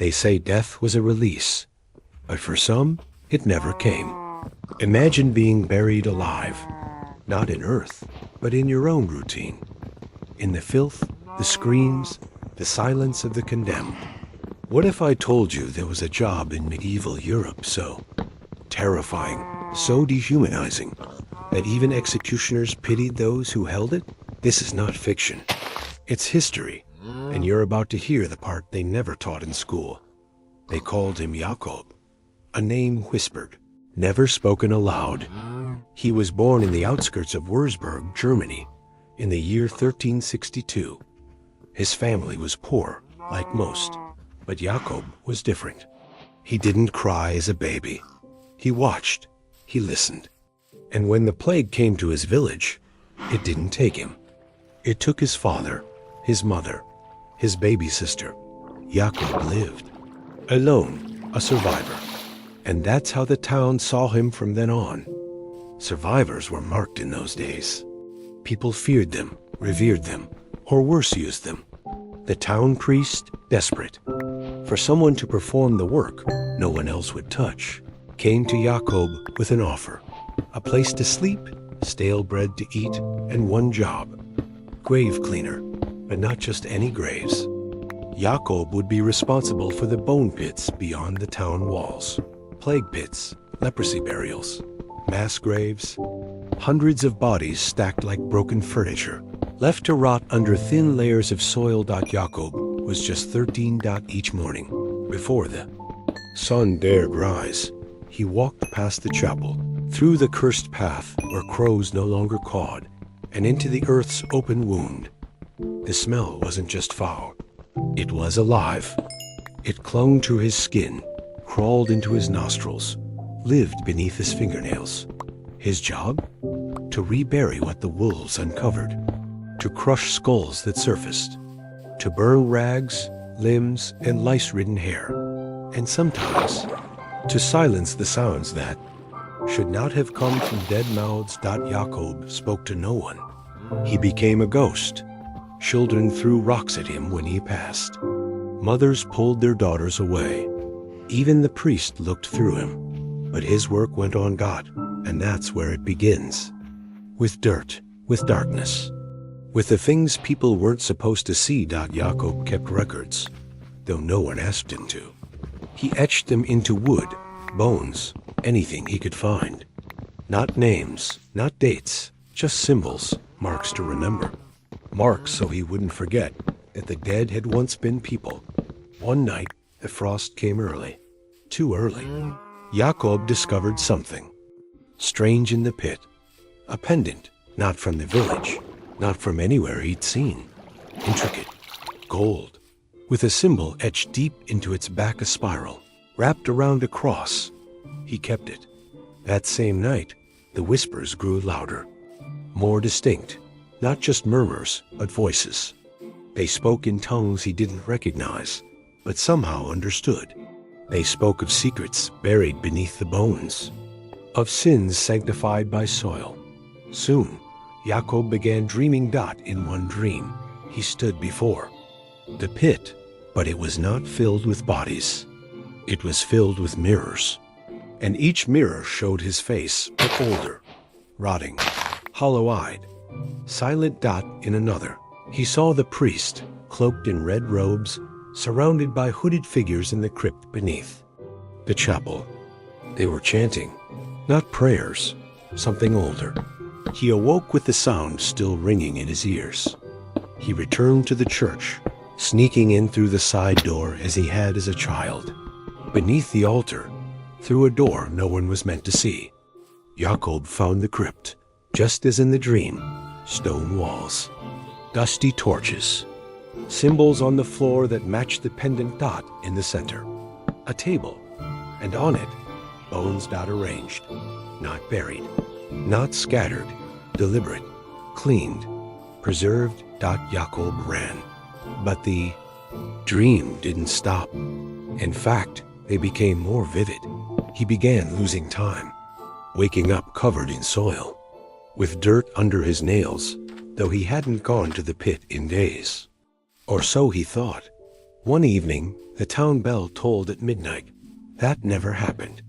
They say death was a release, but for some, it never came. Imagine being buried alive, not in earth, but in your own routine. In the filth, the screams, the silence of the condemned. What if I told you there was a job in medieval Europe so terrifying, so dehumanizing, that even executioners pitied those who held it? This is not fiction. It's history, and you're about to hear the part they never taught in school. They called him Jakob, a name whispered, never spoken aloud. He was born in the outskirts of Würzburg, Germany, in the year 1362. His family was poor, like most, but Jakob was different. He didn't cry as a baby. He watched, he listened. And when the plague came to his village, it didn't take him. It took his father, his mother, his baby sister. Jakob lived, alone, a survivor. And that's how the town saw him from then on. Survivors were marked in those days. People feared them, revered them, or worse, used them. The town priest, desperate for someone to perform the work no one else would touch, came to Jakob with an offer. A place to sleep, stale bread to eat, and one job. Grave cleaner, but not just any graves. Jakob would be responsible for the bone pits beyond the town walls. Plague pits, leprosy burials, mass graves, hundreds of bodies stacked like broken furniture, left to rot under thin layers of soil. Jakob was just 13. Each morning, before the sun dared rise, he walked past the chapel, through the cursed path where crows no longer cawed, and into the earth's open wound. The smell wasn't just foul, it was alive. It clung to his skin, crawled into his nostrils, lived beneath his fingernails. His job? To rebury what the wolves uncovered, to crush skulls that surfaced, to burn rags, limbs, and lice-ridden hair, and sometimes to silence the sounds that should not have come from dead mouths. Jakob spoke to no one. He became a ghost. Children threw rocks at him when he passed. Mothers pulled their daughters away. Even the priest looked through him, but his work went on God, and that's where it begins. With dirt, with darkness, with the things people weren't supposed to see. Jakob kept records, though no one asked him to. He etched them into wood, bones, anything he could find. Not names, not dates, just symbols, marks to remember. Marks so he wouldn't forget that the dead had once been people. One night, the frost came early. Too early. Jakob discovered something strange in the pit. A pendant, not from the village, not from anywhere he'd seen. Intricate, gold, with a symbol etched deep into its back, a spiral, wrapped around a cross. He kept it. That same night, the whispers grew louder, more distinct, not just murmurs, but voices. They spoke in tongues he didn't recognize, but somehow understood. They spoke of secrets buried beneath the bones, of sins sanctified by soil. Soon, Jakob began dreaming. In one dream, he stood before the pit, but it was not filled with bodies. It was filled with mirrors, and each mirror showed his face, but older, rotting, hollow-eyed. Silent. In another, he saw the priest, cloaked in red robes, surrounded by hooded figures in the crypt beneath. The chapel. They were chanting, not prayers, something older. He awoke with the sound still ringing in his ears. He returned to the church, sneaking in through the side door as he had as a child. Beneath the altar, through a door no one was meant to see, Jakob found the crypt, just as in the dream. Stone walls, dusty torches, symbols on the floor that matched the pendant. In the center, a table, and on it, bones. Arranged, not buried, not scattered, deliberate, cleaned, preserved. Jakob ran. But the dream didn't stop. In fact, they became more vivid. He began losing time, waking up covered in soil, with dirt under his nails, though he hadn't gone to the pit in days. Or so he thought. One evening, the town bell tolled at midnight. That never happened.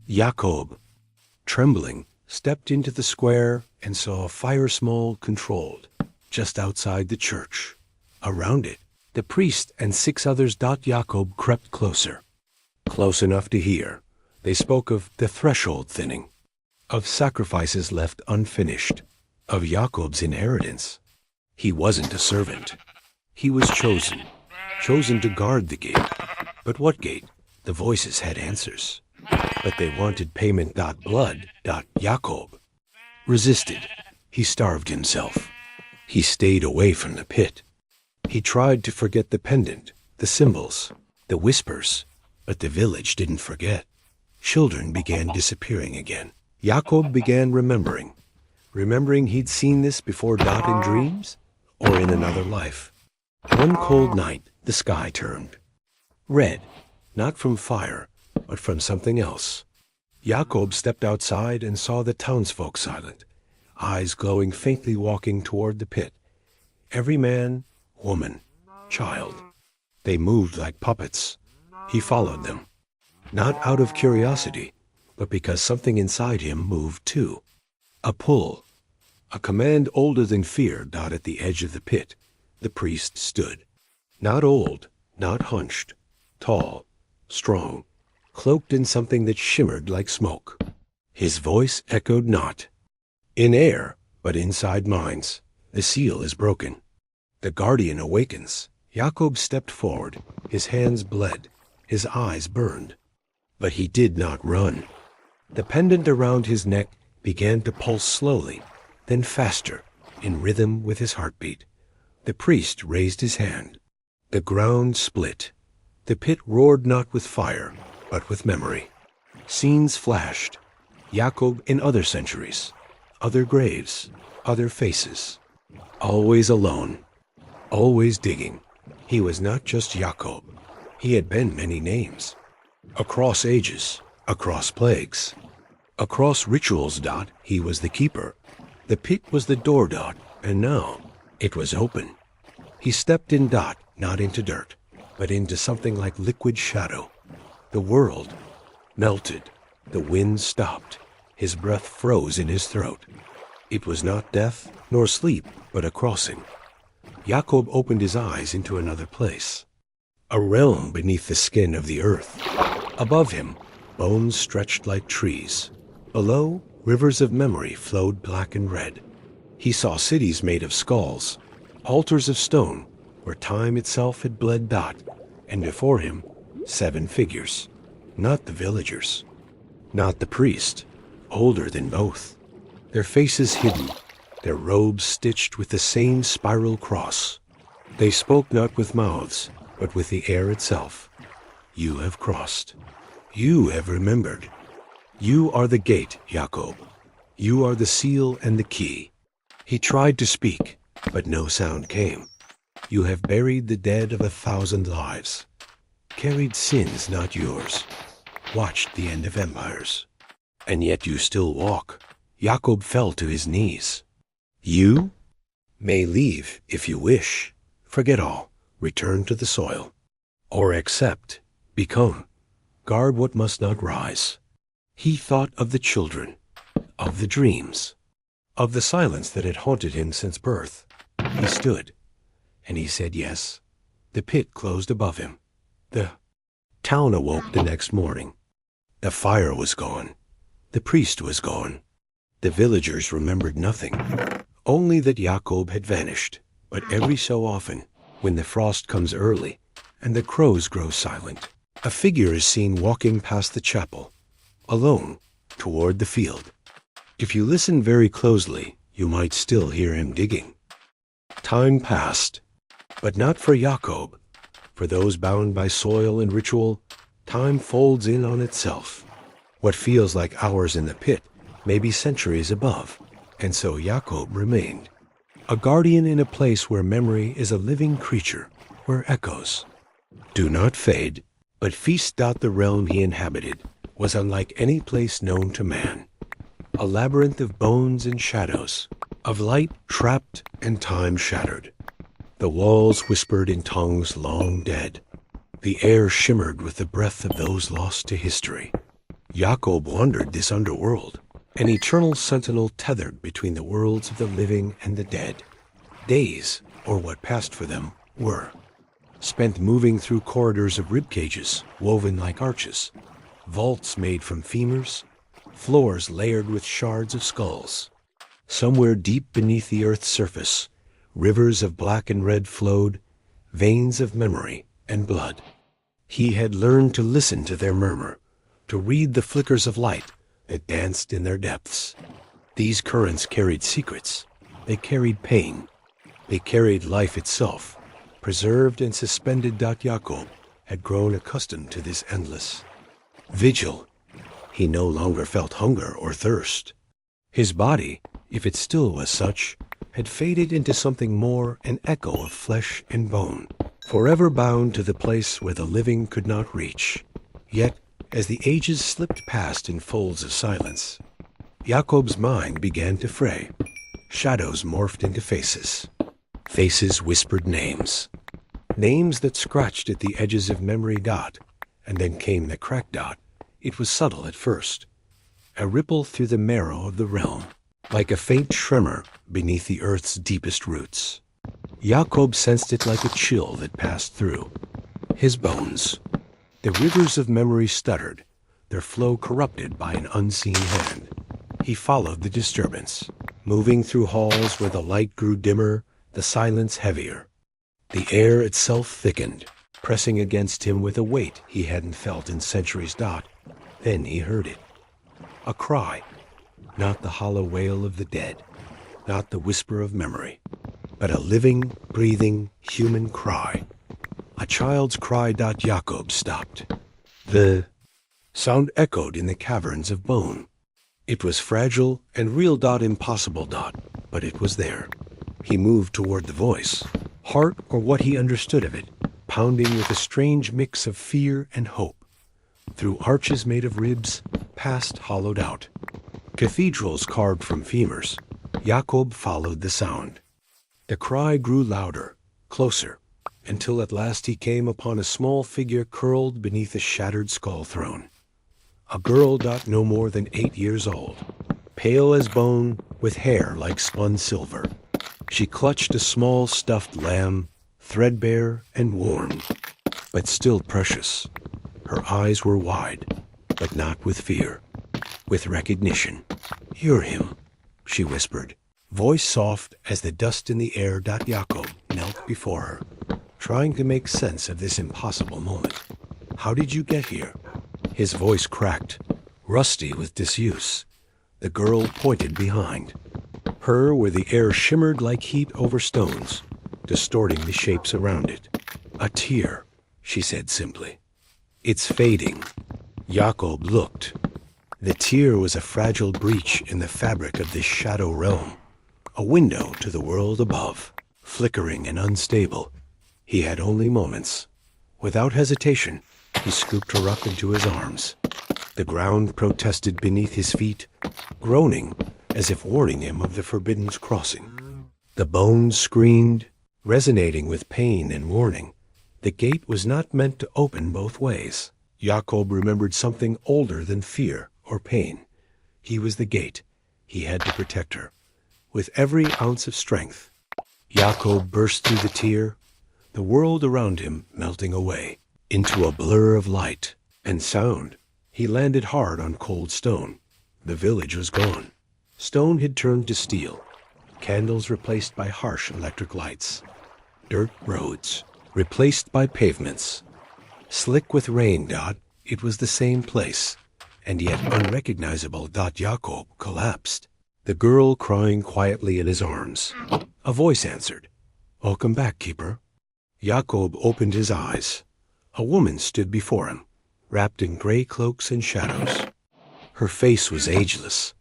Jakob, trembling, stepped into the square and saw a fire small controlled, just outside the church. Around it, the priest and 6 others. Jakob crept closer. Close enough to hear. They spoke of the threshold thinning, of sacrifices left unfinished, of Jakob's inheritance. He wasn't a servant. He was chosen to guard the gate. But what gate? The voices had answers. But they wanted payment. Blood. Jakob resisted. He starved himself. He stayed away from the pit. He tried to forget the pendant, the symbols, the whispers, but the village didn't forget. Children began disappearing again. Jakob began remembering he'd seen this before. In dreams or in another life. One cold night, the sky turned red, not from fire, but from something else. Jakob stepped outside and saw the townsfolk silent, eyes glowing faintly, walking toward the pit. Every man, woman, child. They moved like puppets. He followed them, not out of curiosity, but because something inside him moved too. A pull, a command older than fear. At the edge of the pit, the priest stood. Not old, not hunched, tall, strong, cloaked in something that shimmered like smoke. His voice echoed not in air, but inside minds. The seal is broken. The guardian awakens. Jakob stepped forward. His hands bled. His eyes burned. But he did not run. The pendant around his neck began to pulse slowly, then faster, in rhythm with his heartbeat. The priest raised his hand. The ground split. The pit roared not with fire, but with memory. Scenes flashed. Jakob in other centuries, other graves, other faces. Always alone, always digging. He was not just Jakob. He had been many names. Across ages, across plagues, across rituals. He was the keeper. The pit was the door. And now it was open. He stepped in. Not into dirt, but into something like liquid shadow. The world melted. The wind stopped. His breath froze in his throat. It was not death nor sleep, but a crossing. Jakob opened his eyes into another place. A realm beneath the skin of the earth. Above him, bones stretched like trees. Below, rivers of memory flowed black and red. He saw cities made of skulls, altars of stone, where time itself had bled. And before him, 7 figures. Not the villagers, not the priest, older than both. Their faces hidden, their robes stitched with the same spiral cross. They spoke not with mouths, but with the air itself. You have crossed. You have remembered. You are the gate, Jakob. You are the seal and the key. He tried to speak, but no sound came. You have buried the dead of 1,000 lives, carried sins not yours, watched the end of empires. And yet you still walk. Jakob fell to his knees. You may leave if you wish. Forget all. Return to the soil. Or accept, become, guard what must not rise. He thought of the children, of the dreams, of the silence that had haunted him since birth. He stood, and he said yes. The pit closed above him. The town awoke the next morning. The fire was gone. The priest was gone. The villagers remembered nothing, only that Jakob had vanished. But every so often, when the frost comes early and the crows grow silent, a figure is seen walking past the chapel, alone, toward the field. If you listen very closely, you might still hear him digging. Time passed, but not for Jakob. For those bound by soil and ritual, time folds in on itself. What feels like hours in the pit may be centuries above, and so Jakob remained, a guardian in a place where memory is a living creature, where echoes do not fade, but feast. The realm he inhabited was unlike any place known to man, a labyrinth of bones and shadows, of light trapped and time shattered. The walls whispered in tongues long dead, The air shimmered with the breath of those lost to history. Jacob wandered this underworld, an eternal sentinel tethered between the worlds of the living and the dead. Days, or what passed for them, were spent moving through corridors of rib cages woven like arches, vaults made from femurs, floors layered with shards of skulls. Somewhere deep beneath the earth's surface, rivers of black and red flowed, veins of memory and blood. He had learned to listen to their murmur, to read the flickers of light that danced in their depths. These currents carried secrets. They carried pain. They carried life itself. Preserved and suspended. Jacob had grown accustomed to this endless vigil. He no longer felt hunger or thirst. His body, if it still was such, had faded into something more, an echo of flesh and bone, forever bound to the place where the living could not reach. Yet, as the ages slipped past in folds of silence, Jacob's mind began to fray. Shadows morphed into faces. Faces whispered names. Names that scratched at the edges of memory. And then came the crack. It was subtle at first, a ripple through the marrow of the realm, like a faint tremor beneath the earth's deepest roots. Jacob sensed it like a chill that passed through his bones. The rivers of memory stuttered, their flow corrupted by an unseen hand. He followed the disturbance, moving through halls where the light grew dimmer, the silence heavier. The air itself thickened, pressing against him with a weight he hadn't felt in centuries. Then he heard it. A cry, not the hollow wail of the dead, not the whisper of memory, but a living, breathing, human cry. A child's cry. Jacob stopped. The sound echoed in the caverns of bone. It was fragile and real. Impossible. But it was there. He moved toward the voice, heart or what he understood of it, pounding with a strange mix of fear and hope. Through arches made of ribs, past hollowed out, cathedrals carved from femurs, Jacob followed the sound. The cry grew louder, closer, until at last he came upon a small figure curled beneath a shattered skull throne. A girl. No more than 8 years old, pale as bone, with hair like spun silver. She clutched a small stuffed lamb, threadbare and worn, but still precious. Her eyes were wide, but not with fear, with recognition. "You're him," she whispered, voice soft as the dust in the air. Jacob knelt before her, trying to make sense of this impossible moment. "How did you get here?" His voice cracked, rusty with disuse. The girl pointed behind her where the air shimmered like heat over stones, distorting the shapes around it. "A tear," she said simply. "It's fading." Jacob looked. The tear was a fragile breach in the fabric of this shadow realm, a window to the world above, flickering and unstable. He had only moments. Without hesitation, he scooped her up into his arms. The ground protested beneath his feet, groaning as if warning him of the forbidden crossing. The bones screamed, resonating with pain and warning. The gate was not meant to open both ways. Jacob remembered something older than fear or pain. He was the gate. He had to protect her. With every ounce of strength, Jacob burst through the tear, the world around him melting away into a blur of light and sound. He landed hard on cold stone. The village was gone. Stone had turned to steel, candles replaced by harsh electric lights, dirt roads replaced by pavements. Slick with rain. It was the same place, and yet unrecognizable. Jacob collapsed. The girl crying quietly in his arms. A voice answered, "Welcome back, keeper." Jacob opened his eyes. A woman stood before him, wrapped in gray cloaks and shadows. Her face was ageless,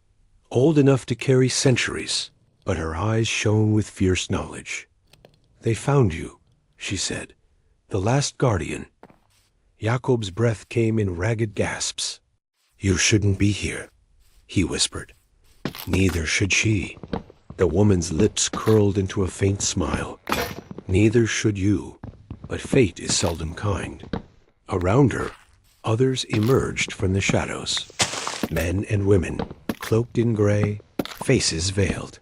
old enough to carry centuries, but her eyes shone with fierce knowledge. "They found you," she said, "the last guardian." Jacob's breath came in ragged gasps. "You shouldn't be here," he whispered. "Neither should she." The woman's lips curled into a faint smile. "Neither should you, but fate is seldom kind. Around her, others emerged from the shadows. Men and women, cloaked in gray, faces veiled.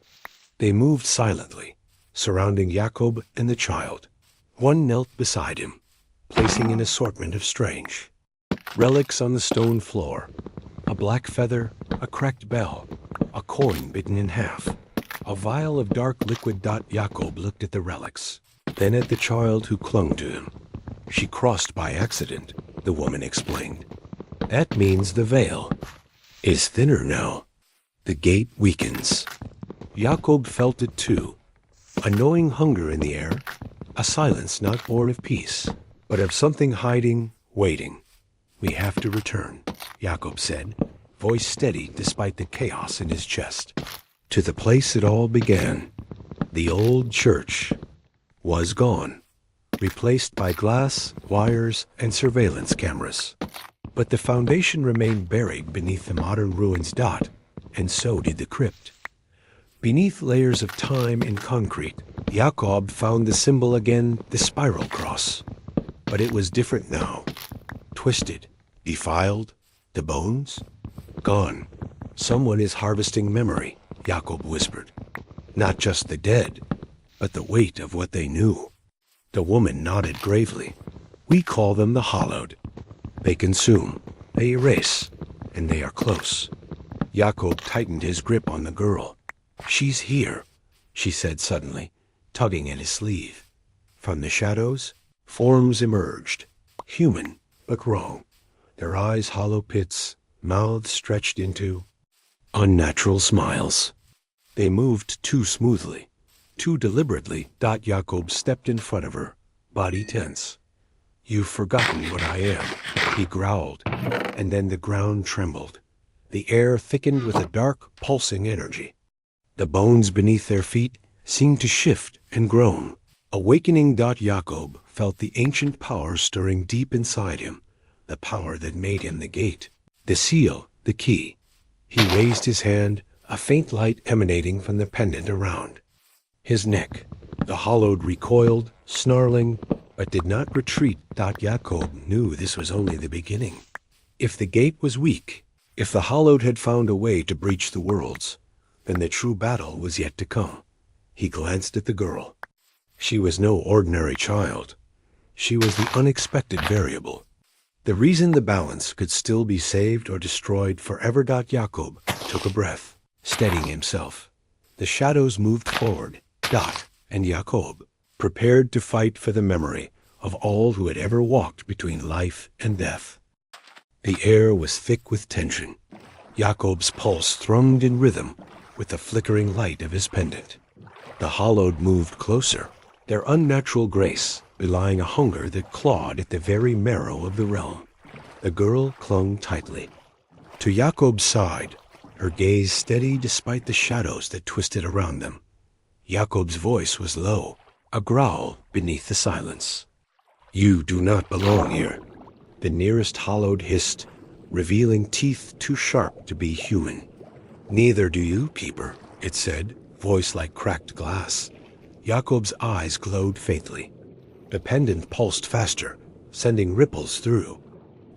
They moved silently, surrounding Jacob and the child. One knelt beside him, placing an assortment of strange relics on the stone floor. A black feather, a cracked bell, a coin bitten in half, a vial of dark liquid. Jacob looked at the relics, then at the child who clung to him. She crossed by accident, the woman explained. That means the veil is thinner now. The gate weakens. Jacob felt it too. A gnawing hunger in the air, a silence not born of peace, but of something hiding, waiting. We have to return, Jacob said, voice steady despite the chaos in his chest. To the place it all began. The old church was gone, replaced by glass, wires, and surveillance cameras. But the foundation remained buried beneath the modern ruins. And so did the crypt. Beneath layers of time in concrete, Jacob found the symbol again, the spiral cross. But it was different now. Twisted, defiled, the bones gone. Someone is harvesting memory, Jacob whispered. Not just the dead, but the weight of what they knew. The woman nodded gravely. We call them the hallowed. They consume, they erase, and they are close. Jacob tightened his grip on the girl. She's here, she said suddenly, tugging at his sleeve. From the shadows, forms emerged, human but wrong. Their eyes hollow pits, mouths stretched into unnatural smiles. They moved too smoothly, too deliberately. Jacob stepped in front of her, body tense. You've forgotten what I am, he growled, and then the ground trembled. The air thickened with a dark, pulsing energy. The bones beneath their feet seemed to shift and groan. Awakening, Jacob felt the ancient power stirring deep inside him, the power that made him the gate, the seal, the key. He raised his hand, a faint light emanating from the pendant around. His neck, the hollowed, recoiled, snarling, but did not retreat. Jacob knew this was only the beginning. If the gate was weak, if the hallowed had found a way to breach the worlds, then the true battle was yet to come. He glanced at the girl. She was no ordinary child. She was the unexpected variable. The reason the balance could still be saved or destroyed forever. Jacob took a breath, steadying himself. The shadows moved forward. And Jacob prepared to fight for the memory of all who had ever walked between life and death. The air was thick with tension. Jacob's pulse thrummed in rhythm with the flickering light of his pendant. The hallowed moved closer, their unnatural grace belying a hunger that clawed at the very marrow of the realm. The girl clung tightly to Jacob's side, her gaze steady despite the shadows that twisted around them. Jacob's voice was low, a growl beneath the silence. You do not belong here, the nearest hallowed hissed, revealing teeth too sharp to be human. Neither do you, Peeper, it said, voice like cracked glass. Jacob's eyes glowed faintly. The pendant pulsed faster, sending ripples through.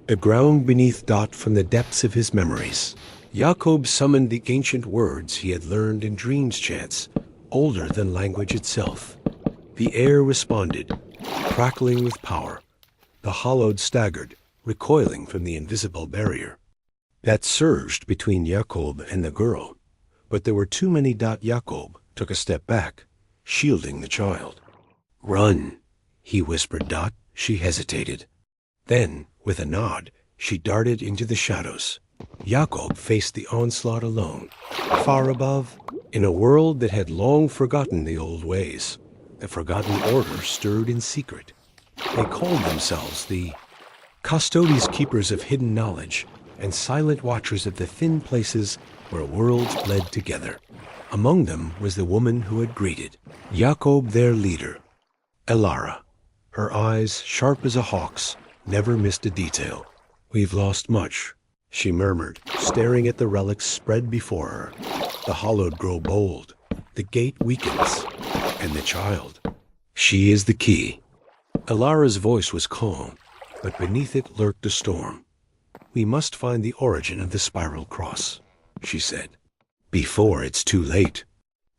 The ground beneath from the depths of his memories. Jacob summoned the ancient words he had learned in dreams chants, older than language itself. The air responded, crackling with power. The hallowed staggered, recoiling from the invisible barrier that surged between Jacob and the girl. But there were too many. Jacob took a step back, shielding the child. Run, he whispered. She hesitated. Then, with a nod, she darted into the shadows. Jacob faced the onslaught alone. Far above, in a world that had long forgotten the old ways, the forgotten order stirred in secret. They called themselves the custodies, keepers of hidden knowledge, and silent watchers of the thin places where worlds bled together. Among them was the woman who had greeted Jacob, their leader. Elara, her eyes sharp as a hawk's, never missed a detail. We've lost much, she murmured, staring at the relics spread before her. The hallowed grow bold, the gate weakens, and the child. She is the key. Elara's voice was calm, but beneath it lurked a storm. "We must find the origin of the spiral cross," she said, "before it's too late."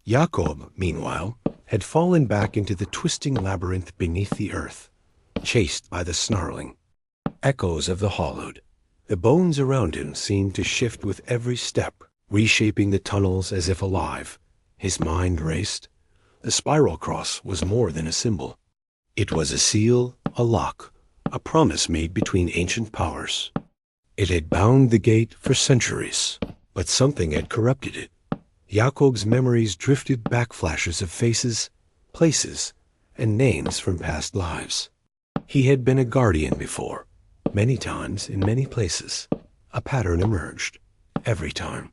Jakob, meanwhile, had fallen back into the twisting labyrinth beneath the earth, chased by the snarling echoes of the hollowed. The bones around him seemed to shift with every step, reshaping the tunnels as if alive. His mind raced. The spiral cross was more than a symbol. It was a seal, a lock, a promise made between ancient powers. It had bound the gate for centuries, but something had corrupted it. Jakob's memories drifted back, flashes of faces, places, and names from past lives. He had been a guardian before. Many times, in many places, a pattern emerged. Every time,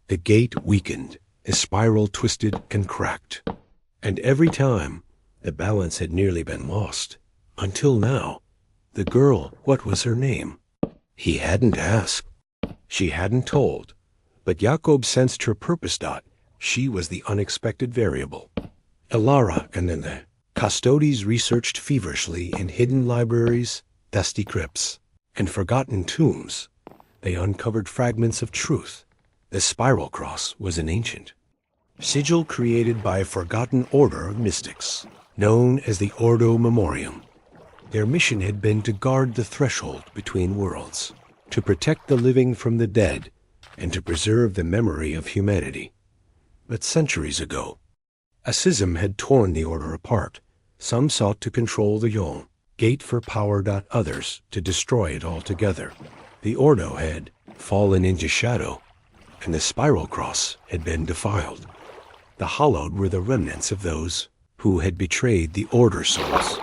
the gate weakened, a spiral twisted and cracked. And every time, the balance had nearly been lost. Until now, the girl, what was her name? He hadn't asked. She hadn't told. But Jakob sensed her purpose. She was the unexpected variable. Elara and then the Custodes researched feverishly in hidden libraries, dusty crypts, and forgotten tombs. They uncovered fragments of truth. The spiral cross was an ancient sigil created by a forgotten order of mystics, known as the Ordo Memoriam. Their mission had been to guard the threshold between worlds, to protect the living from the dead, and to preserve the memory of humanity. But centuries ago, a schism had torn the order apart. Some sought to control the Yom, gate for power. Others to destroy it altogether. The Ordo had fallen into shadow, and the spiral cross had been defiled. The hallowed were the remnants of those who had betrayed the Order souls,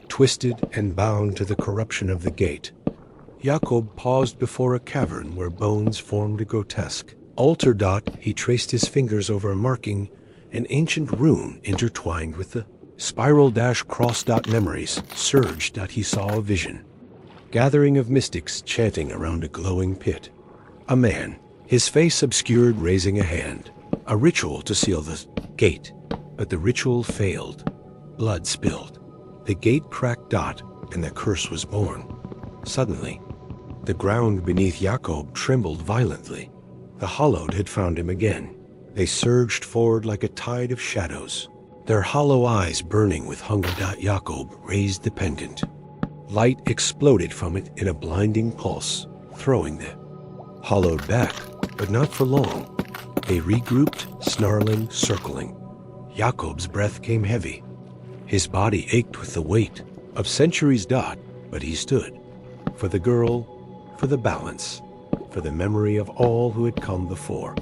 twisted and bound to the corruption of the gate. Jakob paused before a cavern where bones formed a grotesque altar. He traced his fingers over, marking an ancient rune intertwined with the spiral cross. Memories surged. He saw a vision. Gathering of mystics chanting around a glowing pit. A man, his face obscured, raising a hand. A ritual to seal the gate, but the ritual failed. Blood spilled. The gate cracked. And the curse was born. Suddenly, the ground beneath Jakob trembled violently. The hallowed had found him again. They surged forward like a tide of shadows, their hollow eyes burning with hunger. Jakob raised the pendant. Light exploded from it in a blinding pulse, throwing the hallowed back, but not for long. They regrouped, snarling, circling. Jakob's breath came heavy. His body ached with the weight of centuries. But he stood. For the girl, for the balance, for the memory of all who had come before.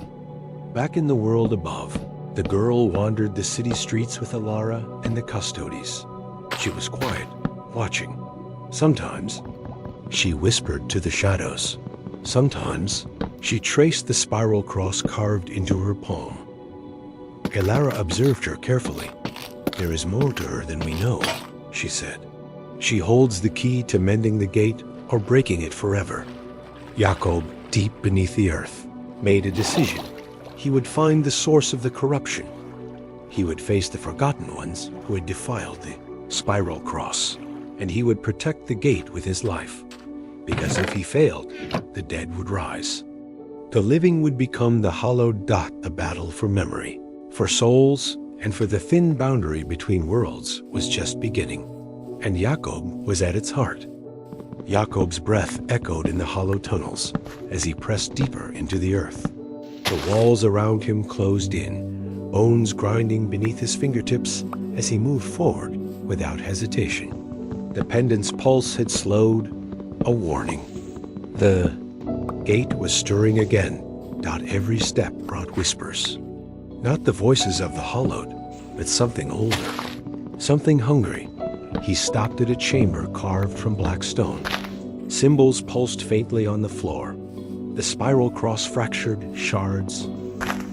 Back in the world above, the girl wandered the city streets with Elara and the Custodes. She was quiet, watching. Sometimes, she whispered to the shadows. Sometimes, she traced the spiral cross carved into her palm. Elara observed her carefully. "There is more to her than we know," she said. "She holds the key to mending the gate or breaking it forever." Jakob, deep beneath the earth, made a decision. He would find the source of the corruption. He would face the forgotten ones who had defiled the spiral cross, and he would protect the gate with his life. Because if he failed, the dead would rise. The living would become the hallowed. The battle for memory, for souls, and for the thin boundary between worlds was just beginning. And Jakob was at its heart. Jakob's breath echoed in the hollow tunnels as he pressed deeper into the earth. The walls around him closed in, bones grinding beneath his fingertips as he moved forward without hesitation. The pendant's pulse had slowed, a warning. The gate was stirring again. Every step brought whispers. Not the voices of the hallowed, but something older, something hungry. He stopped at a chamber carved from black stone. Symbols pulsed faintly on the floor. The spiral cross fractured, shards,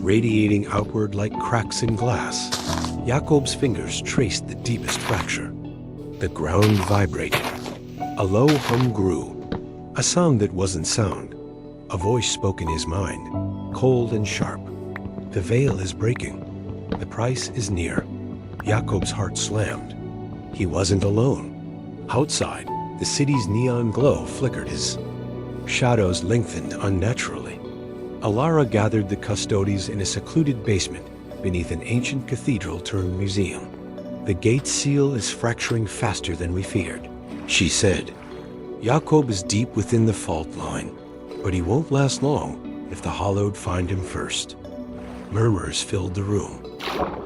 radiating outward like cracks in glass. Jakob's fingers traced the deepest fracture. The ground vibrated. A low hum grew, a sound that wasn't sound. A voice spoke in his mind, cold and sharp. "The veil is breaking. The price is near." Jakob's heart slammed. He wasn't alone. Outside, The city's neon glow flickered as shadows lengthened unnaturally. Alara gathered the custodies in a secluded basement beneath an ancient cathedral-turned-museum. "The gate seal is fracturing faster than we feared," she said. "Jakob is deep within the fault line, but he won't last long if the Hallowed find him first." Murmurs filled the room.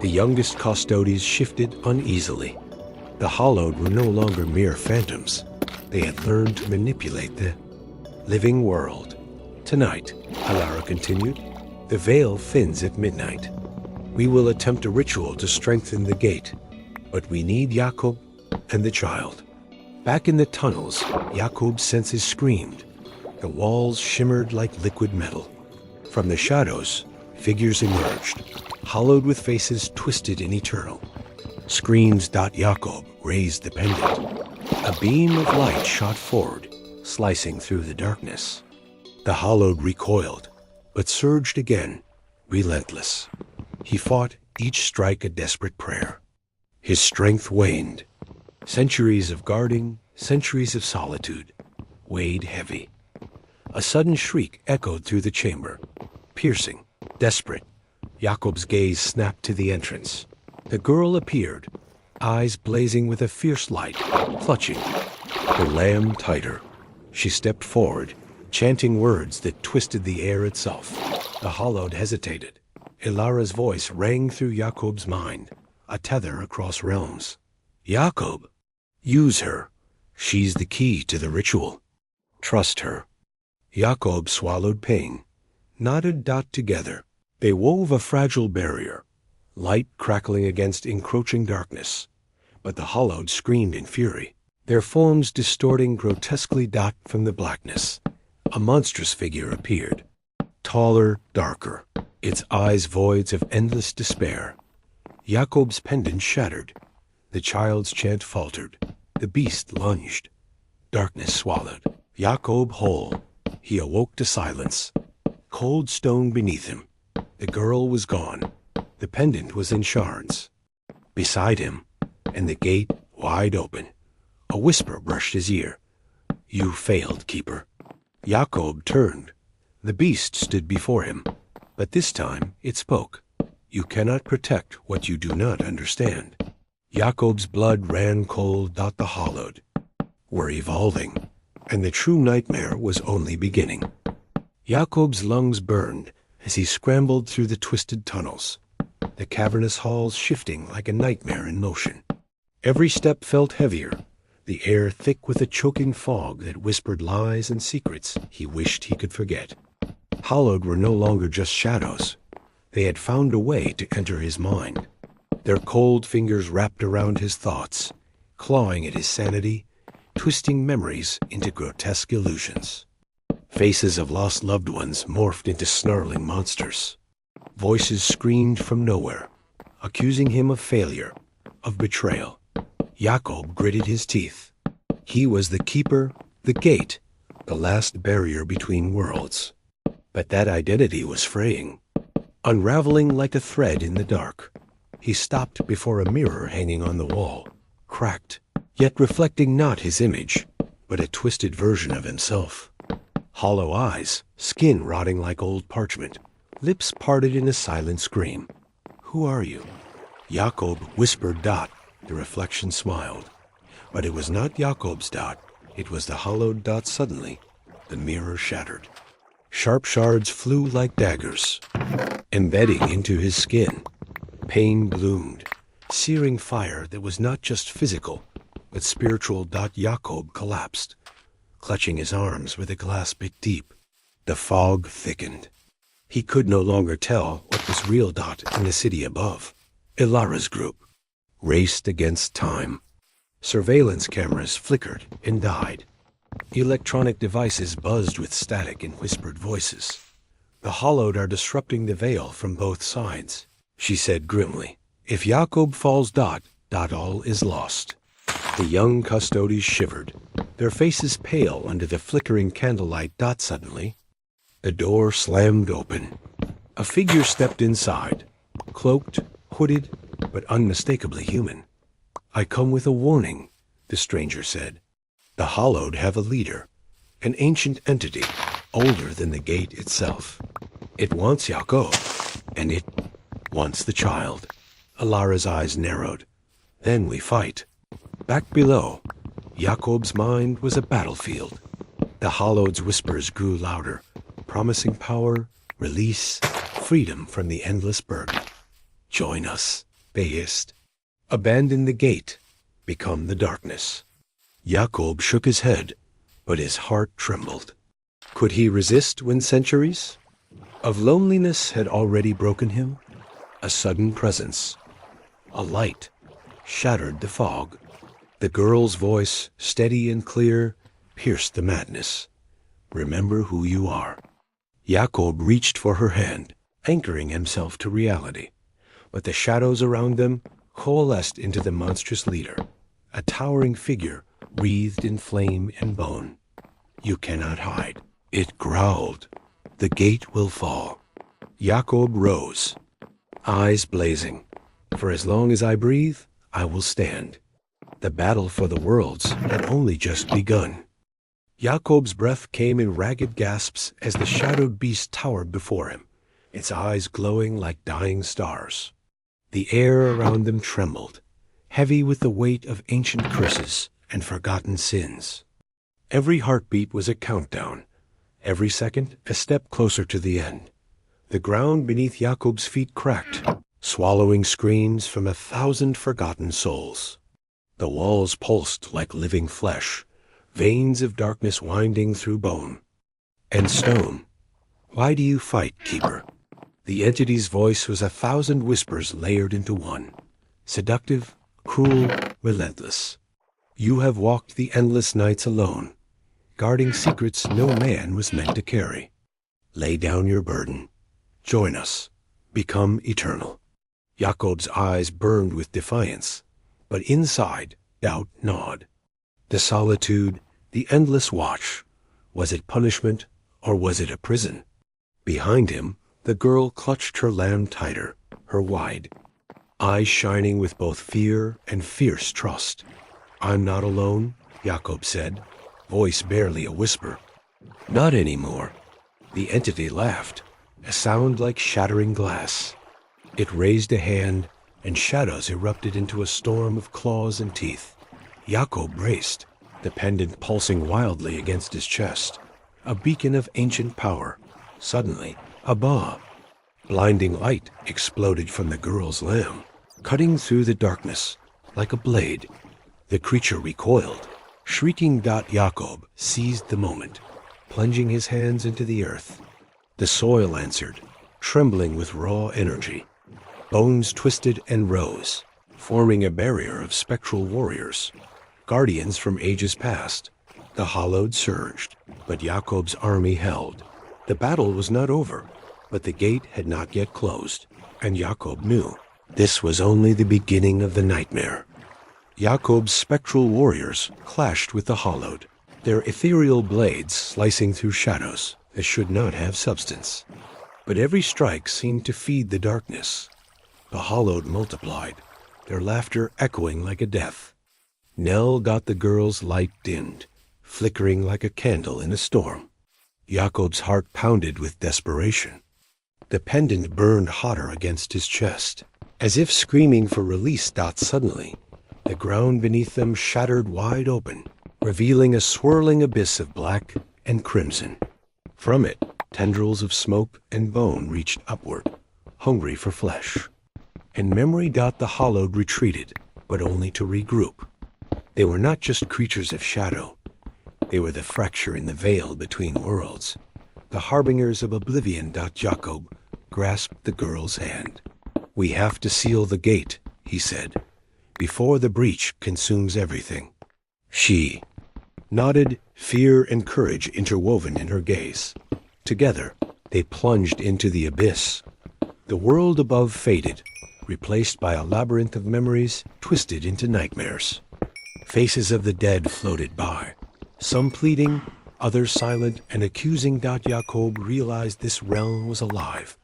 The youngest custodies shifted uneasily. The Hallowed were no longer mere phantoms. They had learned to manipulate the living world. "Tonight," Alara continued, "the veil thins at midnight. We will attempt a ritual to strengthen the gate, but we need Jakob and the child." Back in the tunnels, Jakob's senses screamed. The walls shimmered like liquid metal. From the shadows, figures emerged, hollowed with faces twisted and eternal. Screams. Jakob raised the pendant. A beam of light shot forward, slicing through the darkness. The Hallowed recoiled, but surged again, relentless. He fought, each strike a desperate prayer. His strength waned. Centuries of guarding, centuries of solitude, weighed heavy. A sudden shriek echoed through the chamber, piercing, desperate. Jakob's gaze snapped to the entrance. The girl appeared, eyes blazing with a fierce light, clutching the lamb tighter. She stepped forward, chanting words that twisted the air itself. The Hallowed hesitated. Ilara's voice rang through Jakob's mind, a tether across realms. "Jakob, use her. She's the key to the ritual. Trust her." Jakob swallowed pain, knotted together. They wove a fragile barrier, light crackling against encroaching darkness. But the Hallowed screamed in fury, their forms distorting grotesquely from the blackness. A monstrous figure appeared, taller, darker, its eyes voids of endless despair. Jakob's pendant shattered. The child's chant faltered. The beast lunged. Darkness swallowed. Jakob whole. He awoke to silence. Cold stone beneath him. The girl was gone. The pendant was in shards. Beside him, and the gate wide open. A whisper brushed his ear. "You failed, Keeper." Jakob turned. The beast stood before him, but this time it spoke. "You cannot protect what you do not understand." Jakob's blood ran cold. The Hallowed were evolving, and the true nightmare was only beginning. Jakob's lungs burned as he scrambled through the twisted tunnels, the cavernous halls shifting like a nightmare in motion. Every step felt heavier, the air thick with a choking fog that whispered lies and secrets he wished he could forget. Hallowed were no longer just shadows. They had found a way to enter his mind. Their cold fingers wrapped around his thoughts, clawing at his sanity, twisting memories into grotesque illusions. Faces of lost loved ones morphed into snarling monsters. Voices screamed from nowhere, accusing him of failure, of betrayal. Jakob gritted his teeth. He was the keeper, the gate, the last barrier between worlds. But that identity was fraying, unraveling like a thread in the dark. He stopped before a mirror hanging on the wall, cracked, yet reflecting not his image, but a twisted version of himself. Hollow eyes, skin rotting like old parchment, lips parted in a silent scream. "Who are you?" Jakob whispered. The reflection smiled. But it was not Jakob's dot. It was the Hallowed dot. Suddenly, the mirror shattered. Sharp shards flew like daggers, embedding into his skin. Pain bloomed, searing fire that was not just physical, but spiritual. Jakob collapsed, clutching his arms with a glass bit deep. The fog thickened. He could no longer tell what was real. In the city above, Ilara's group raced against time. Surveillance cameras flickered and died. Electronic devices buzzed with static and whispered voices. "The Hallowed are disrupting the veil from both sides," she said grimly. "If Jakob falls. All is lost." The young custodies shivered, their faces pale under the flickering candlelight. Suddenly, the door slammed open. A figure stepped inside, cloaked, hooded, but unmistakably human. "I come with a warning," the stranger said. The Hallowed have a leader, an ancient entity, older than the gate itself. It wants Jakob, and it wants the child. Alara's eyes narrowed. Then we fight. Back below, Jakob's mind was a battlefield. The Hallowed's whispers grew louder, promising power, release, freedom from the endless burden. Join us, they hissed. Abandon the gate, become the darkness. Jakob shook his head, but his heart trembled. Could he resist when centuries of loneliness had already broken him? A sudden presence, a light, shattered the fog. The girl's voice, steady and clear, pierced the madness. Remember who you are. Jakob reached for her hand, anchoring himself to reality. But the shadows around them coalesced into the monstrous leader, a towering figure wreathed in flame and bone. You cannot hide. It growled. The gate will fall. Jakob rose, eyes blazing. For as long as I breathe, I will stand. The battle for the worlds had only just begun. Jakob's breath came in ragged gasps as the shadowed beast towered before him, its eyes glowing like dying stars. The air around them trembled, heavy with the weight of ancient curses and forgotten sins. Every heartbeat was a countdown, every second a step closer to the end. The ground beneath Jakob's feet cracked, swallowing screams from 1,000 forgotten souls. The walls pulsed like living flesh, veins of darkness winding through bone. And stone. Why do you fight, Keeper? The entity's voice was 1,000 whispers layered into one. Seductive, cruel, relentless. You have walked the endless nights alone, guarding secrets no man was meant to carry. Lay down your burden. Join us. Become eternal. Jakob's eyes burned with defiance, but inside, doubt gnawed. The solitude, the endless watch. Was it punishment, or was it a prison? Behind him, the girl clutched her lamb tighter, her wide, eyes shining with both fear and fierce trust. I'm not alone, Jakob said, voice barely a whisper. Not anymore. The entity laughed, a sound like shattering glass. It raised a hand, and shadows erupted into a storm of claws and teeth. Jakob braced, the pendant pulsing wildly against his chest, a beacon of ancient power. Suddenly, a ba! Blinding light exploded from the girl's lamb, cutting through the darkness like a blade. The creature recoiled. Shrieking, Jakob seized the moment, plunging his hands into the earth. The soil answered, trembling with raw energy. Bones twisted and rose, forming a barrier of spectral warriors, guardians from ages past. The Hallowed surged, but Jakob's army held. The battle was not over, but the gate had not yet closed, and Jakob knew this was only the beginning of the nightmare. Jakob's spectral warriors clashed with the Hallowed, their ethereal blades slicing through shadows that should not have substance. But every strike seemed to feed the darkness. The Hallowed multiplied, their laughter echoing like a death. Nell got the girl's light dimmed, flickering like a candle in a storm. Jakob's heart pounded with desperation. The pendant burned hotter against his chest, as if screaming for release. Suddenly, the ground beneath them shattered wide open, revealing a swirling abyss of black and crimson. From it, tendrils of smoke and bone reached upward, hungry for flesh. And memory. The Hallowed retreated, but only to regroup. They were not just creatures of shadow. They were the fracture in the veil between worlds, the harbingers of oblivion. Jakob grasped the girl's hand. We have to seal the gate, he said, before the breach consumes everything. She nodded, fear and courage interwoven in her gaze. Together, they plunged into the abyss. The world above faded, replaced by a labyrinth of memories twisted into nightmares. Faces of the dead floated by, some pleading, others silent and accusing. Jakob realized this realm was alive,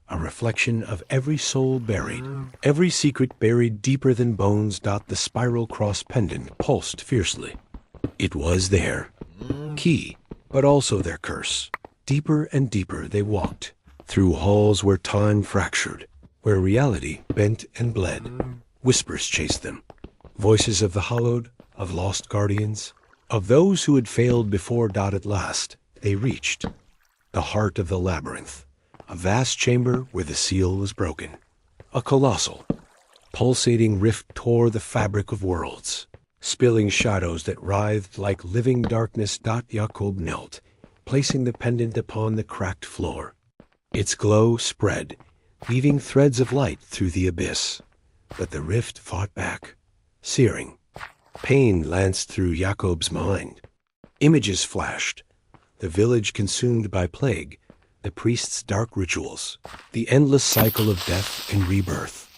a reflection of every soul buried, every secret buried deeper than bones. The spiral cross pendant pulsed fiercely. It was their key, but also their curse. Deeper and deeper they walked, through halls where time fractured, where reality bent and bled. Whispers chased them, voices of the hallowed, of lost guardians, of those who had failed before. At last, they reached the heart of the labyrinth, a vast chamber where the seal was broken. A colossal, pulsating rift tore the fabric of worlds, spilling shadows that writhed like living darkness. Jacob knelt, placing the pendant upon the cracked floor. Its glow spread, weaving threads of light through the abyss. But the rift fought back, searing. Pain lanced through Jacob's mind. Images flashed, the village consumed by plague, the priest's dark rituals, the endless cycle of death and rebirth.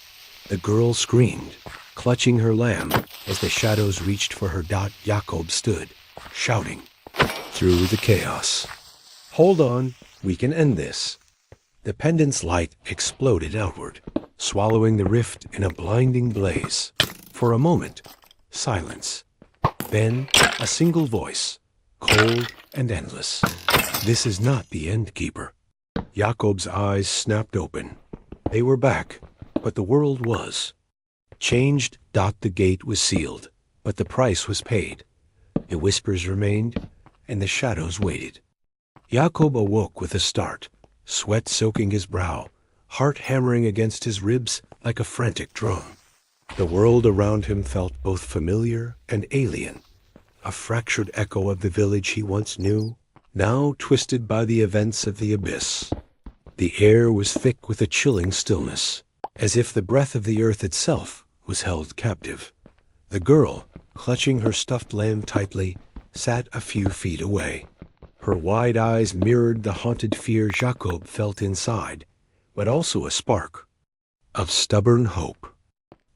The girl screamed, clutching her lamb as the shadows reached for her. Jacob stood, shouting through the chaos. "Hold on, we can end this." The pendant's light exploded outward, swallowing the rift in a blinding blaze. For a moment, silence. Then, a single voice, cold and endless. "This is not the end, Keeper." Jacob's eyes snapped open. They were back, but the world was changed. The gate was sealed, but the price was paid. The whispers remained, and the shadows waited. Jacob awoke with a start, sweat soaking his brow, heart hammering against his ribs like a frantic drum. The world around him felt both familiar and alien, a fractured echo of the village he once knew, now twisted by the events of the abyss. The air was thick with a chilling stillness, as if the breath of the earth itself was held captive. The girl, clutching her stuffed lamb tightly, sat a few feet away. Her wide eyes mirrored the haunted fear Jacob felt inside, but also a spark of stubborn hope.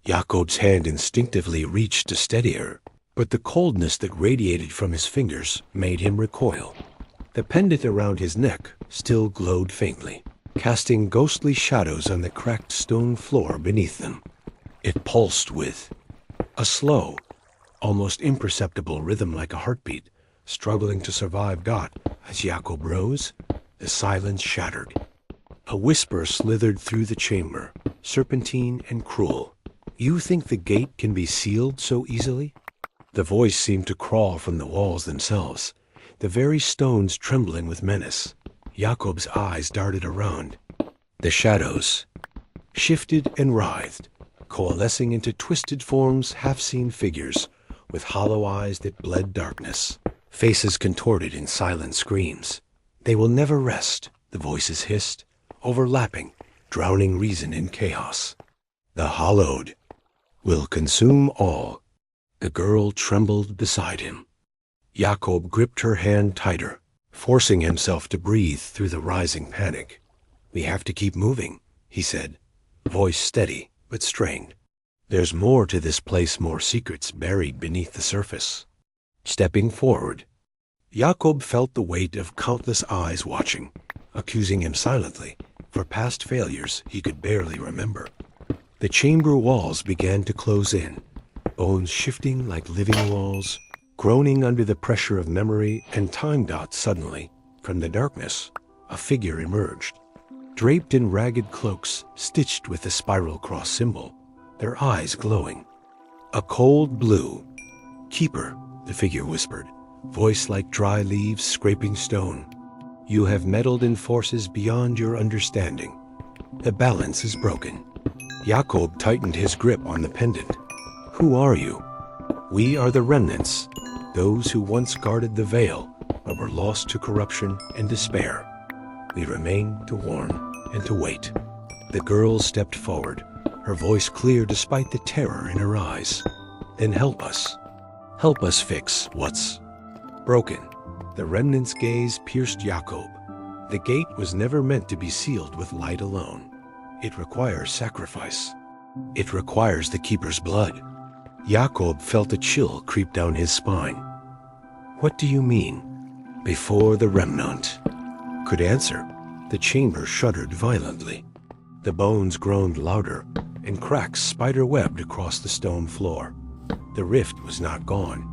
Jacob's hand instinctively reached to steady her, but the coldness that radiated from his fingers made him recoil. The pendant around his neck still glowed faintly, casting ghostly shadows on the cracked stone floor beneath them. It pulsed with a slow, almost imperceptible rhythm like a heartbeat, struggling to survive. As Jacob rose, the silence shattered. A whisper slithered through the chamber, serpentine and cruel. "You think the gate can be sealed so easily?" The voice seemed to crawl from the walls themselves, the very stones trembling with menace. Jacob's eyes darted around. The shadows shifted and writhed, coalescing into twisted forms, half-seen figures with hollow eyes that bled darkness, faces contorted in silent screams. "They will never rest," the voices hissed, overlapping, drowning reason in chaos. "The hallowed will consume all." The girl trembled beside him. Jacob gripped her hand tighter, forcing himself to breathe through the rising panic. "We have to keep moving," he said, voice steady but strained. "There's more to this place, more secrets buried beneath the surface." Stepping forward, Jacob felt the weight of countless eyes watching, accusing him silently for past failures he could barely remember. The chamber walls began to close in, bones shifting like living walls, groaning under the pressure of memory and time. Suddenly, from the darkness, a figure emerged, draped in ragged cloaks stitched with the spiral cross symbol, their eyes glowing. "A cold blue." "Keeper," the figure whispered, voice like dry leaves scraping stone. "You have meddled in forces beyond your understanding. The balance is broken." Jacob tightened his grip on the pendant. "Who are you?" "We are the remnants, those who once guarded the veil, but were lost to corruption and despair. We remain to warn and to wait." The girl stepped forward, her voice clear despite the terror in her eyes. "Then help us. Help us fix what's broken." The remnant's gaze pierced Jacob. The gate was never meant to be sealed with light alone. It requires sacrifice. It requires the keeper's blood. Jacob felt a chill creep down his spine. "What do you mean?" Before the remnant could answer, the chamber shuddered violently. The bones groaned louder, and cracks spider-webbed across the stone floor. The rift was not gone.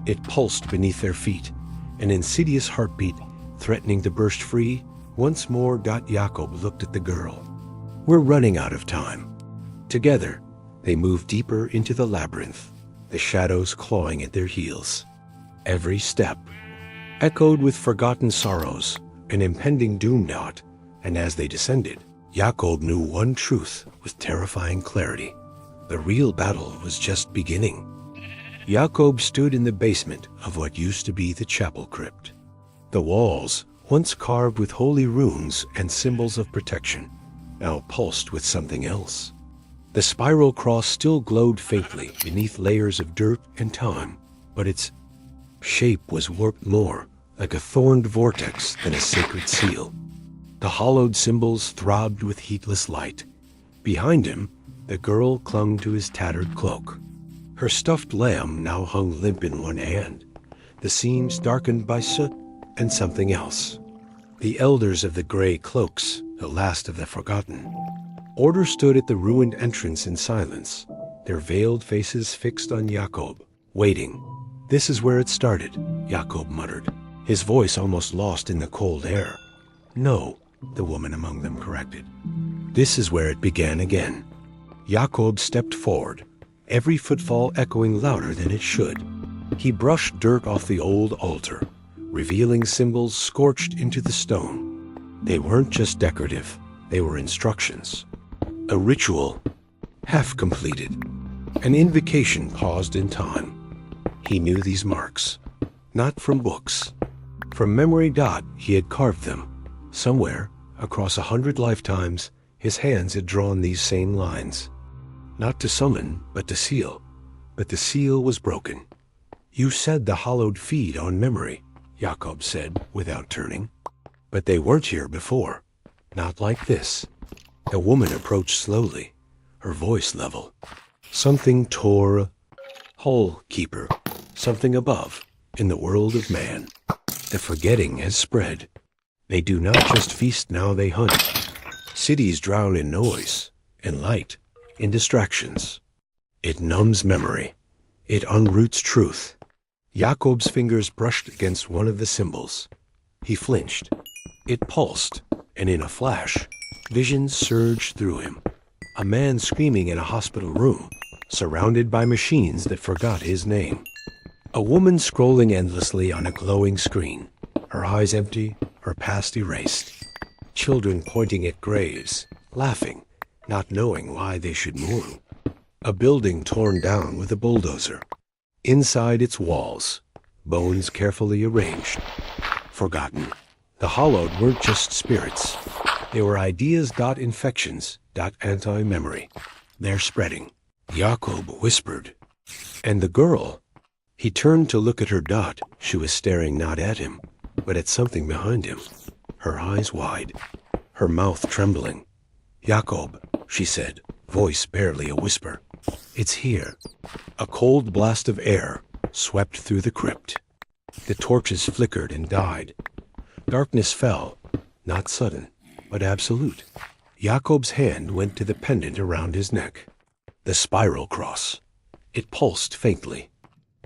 It pulsed beneath their feet, an insidious heartbeat threatening to burst free. Once more, Jacob looked at the girl. We're running out of time. Together, they moved deeper into the labyrinth, the shadows clawing at their heels. Every step echoed with forgotten sorrows, an impending doom knot, and as they descended, Jacob knew one truth with terrifying clarity. The real battle was just beginning. Jacob stood in the basement of what used to be the chapel crypt. The walls, once carved with holy runes and symbols of protection, now pulsed with something else. The spiral cross still glowed faintly beneath layers of dirt and time, but its shape was warped more like a thorned vortex than a sacred seal. The hollowed symbols throbbed with heatless light. Behind him, the girl clung to his tattered cloak. Her stuffed lamb now hung limp in one hand, the seams darkened by soot and something else. The elders of the gray cloaks, the last of the forgotten, order stood at the ruined entrance in silence, their veiled faces fixed on Jacob, waiting. This is where it started, Jacob muttered, his voice almost lost in the cold air. No, the woman among them corrected. This is where it began again. Jacob stepped forward, every footfall echoing louder than it should. He brushed dirt off the old altar, revealing symbols scorched into the stone. They weren't just decorative, they were instructions. A ritual, half completed. An invocation paused in time. He knew these marks, not from books. From memory. He had carved them. Somewhere, across 100 lifetimes, his hands had drawn these same lines. Not to summon, but to seal. But the seal was broken. You said the hallowed feed on memory, Jacob said, without turning. But they weren't here before. Not like this. The woman approached slowly, her voice level. Something tore. Hole keeper. Something above, in the world of man. The forgetting has spread. They do not just feast, now they hunt. Cities drown in noise, in light, in distractions. It numbs memory. It unroots truth. Jacob's fingers brushed against one of the symbols. He flinched. It pulsed, and in a flash, visions surged through him. A man screaming in a hospital room, surrounded by machines that forgot his name. A woman scrolling endlessly on a glowing screen, her eyes empty, her past erased. Children pointing at graves, laughing, not knowing why they should mourn. A building torn down with a bulldozer. Inside its walls, bones carefully arranged. Forgotten. The hollowed weren't just spirits. They were ideas. Infections. Anti-memory. They're spreading. Jacob whispered. And the girl. He turned to look at her. She was staring not at him, but at something behind him. Her eyes wide, her mouth trembling. Jacob, she said, voice barely a whisper. It's here. A cold blast of air swept through the crypt. The torches flickered and died. Darkness fell, not sudden, but absolute. Jacob's hand went to the pendant around his neck. The spiral cross. It pulsed faintly,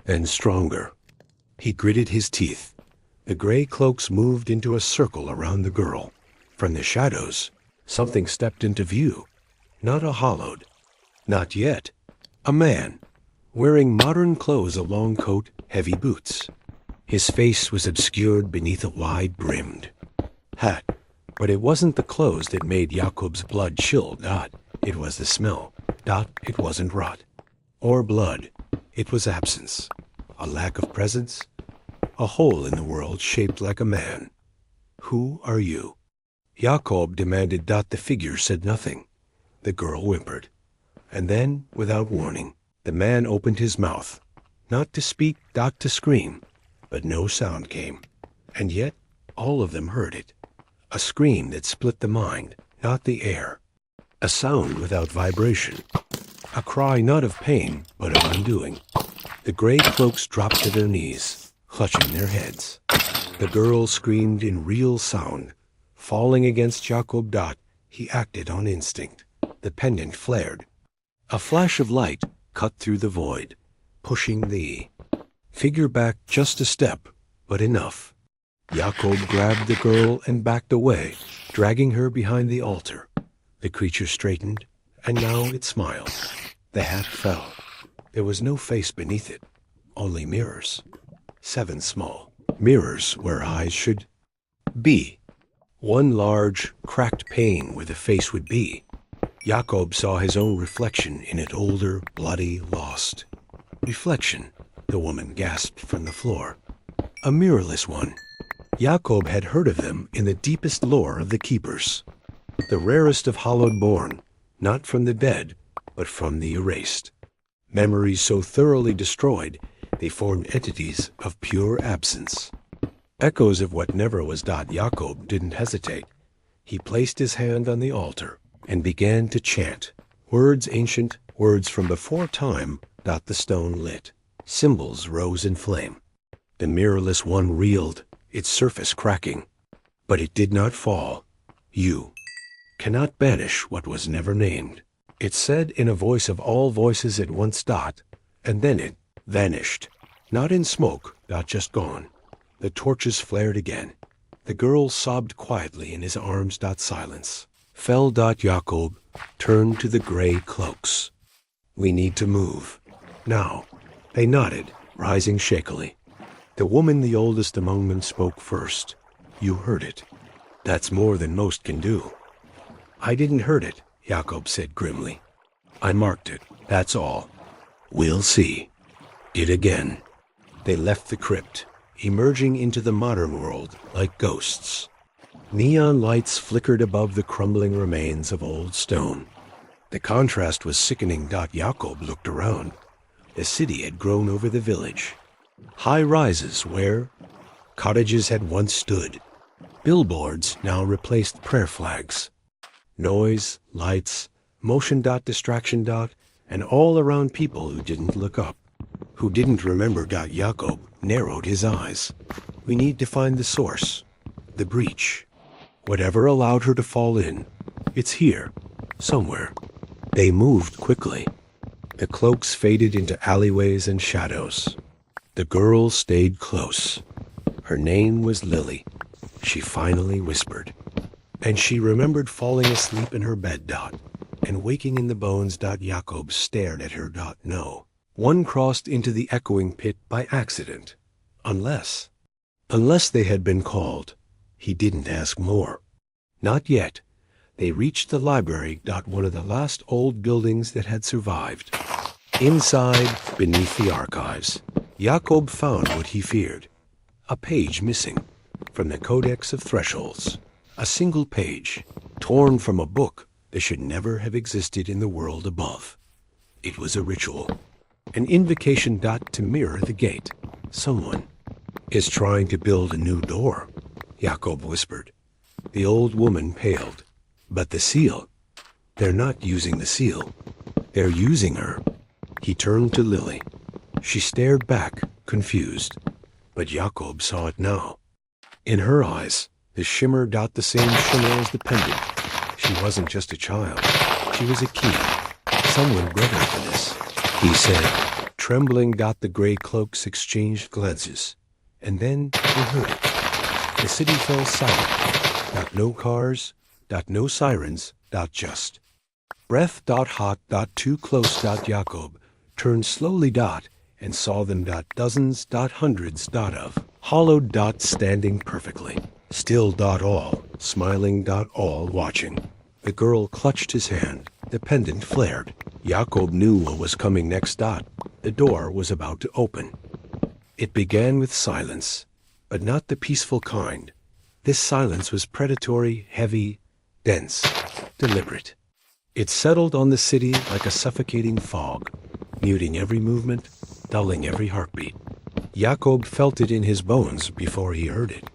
then stronger. He gritted his teeth. The gray cloaks moved into a circle around the girl. From the shadows, something stepped into view. Not a hollowed. Not yet. A man, wearing modern clothes, a long coat, heavy boots. His face was obscured beneath a wide-brimmed hat. But it wasn't the clothes that made Jacob's blood chill. It was the smell. It wasn't rot. Or blood. It was absence. A lack of presence. A hole in the world shaped like a man. Who are you? Jacob demanded. The figure said nothing. The girl whimpered. And then, without warning, the man opened his mouth. Not to speak, not to scream. But no sound came. And yet, all of them heard it. A scream that split the mind, not the air. A sound without vibration. A cry not of pain, but of undoing. The gray cloaks dropped to their knees, clutching their heads. The girl screamed in real sound. Falling against Jacob. He acted on instinct. The pendant flared. A flash of light cut through the void, pushing the Figure back just a step, but enough. Jacob grabbed the girl and backed away, dragging her behind the altar. The creature straightened, and now it smiled. The hat fell. There was no face beneath it, only mirrors. 7 small mirrors where eyes should be. One large, cracked pane where the face would be. Jacob saw his own reflection in it, older, bloody, lost. Reflection, the woman gasped from the floor. A mirrorless one. Jacob had heard of them in the deepest lore of the keepers. The rarest of hallowed born, not from the dead, but from the erased. Memories so thoroughly destroyed, they formed entities of pure absence. Echoes of what never was. Jacob didn't hesitate. He placed his hand on the altar and began to chant. Words ancient, words from before time. The stone lit. Symbols rose in flame. The mirrorless one reeled, its surface cracking. But it did not fall. You cannot banish what was never named. It said in a voice of all voices at once. And then it vanished. Not in smoke. Just gone. The torches flared again. The girl sobbed quietly in his arms. Silence fell. Jacob turned to the gray cloaks. We need to move. Now. They nodded, rising shakily. The woman, the oldest among them, spoke first. You heard it. That's more than most can do. I didn't hurt it, Jacob said grimly. I marked it, that's all. We'll see. It again. They left the crypt, emerging into the modern world like ghosts. Neon lights flickered above the crumbling remains of old stone. The contrast was sickening. Jacob looked around. The city had grown over the village. High rises where cottages had once stood. Billboards now replaced prayer flags. Noise, lights, motion. Distraction. And all around people who didn't look up, who didn't remember. Jacob narrowed his eyes. We need to find the source, the breach. Whatever allowed her to fall in, it's here, somewhere. They moved quickly. The cloaks faded into alleyways and shadows. The girl stayed close. Her name was Lily. She finally whispered. And she remembered falling asleep in her bed. And waking in the bones. Jacob stared at her. No. One crossed into the echoing pit by accident. Unless they had been called. He didn't ask more. Not yet. They reached the library. One of the last old buildings that had survived. Inside, beneath the archives, Jacob found what he feared. A page missing from the Codex of Thresholds. A single page, torn from a book that should never have existed in the world above. It was a ritual, an invocation. To mirror the gate. Someone is trying to build a new door, Jacob whispered. The old woman paled. But the seal, they're not using the seal. They're using her. He turned to Lily. She stared back, confused. But Jacob saw it now. In her eyes, the shimmer. The same shimmer as the pendant. She wasn't just a child. She was a key. Someone bred her for this, he said, trembling. The gray cloaks exchanged glances. And then they heard it. The city fell silent. No cars. No sirens. Just breath. Hot. Too close. Jacob turned slowly. And saw them. Dozens. Hundreds. Of hollowed. Standing perfectly still. All smiling. All watching. The girl clutched his hand. The pendant flared. Jacob knew what was coming next. The door was about to open. It began with silence, but not the peaceful kind. This silence was predatory, heavy, dense, deliberate. It settled on the city like a suffocating fog, muting every movement, dulling every heartbeat. Jacob felt it in his bones before he heard it.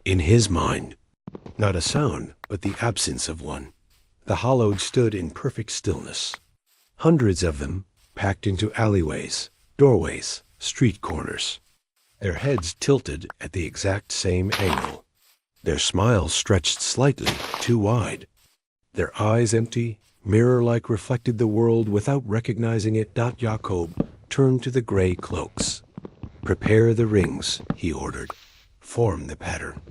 In his mind, not a sound, but the absence of one. The hollowed stood in perfect stillness. Hundreds of them, packed into alleyways, doorways, street corners. Their heads tilted at the exact same angle. Their smiles stretched slightly too wide. Their eyes empty, mirror-like, reflected the world without recognizing it. Jacob turned to the gray cloaks. Prepare the rings, he ordered. Form the pattern.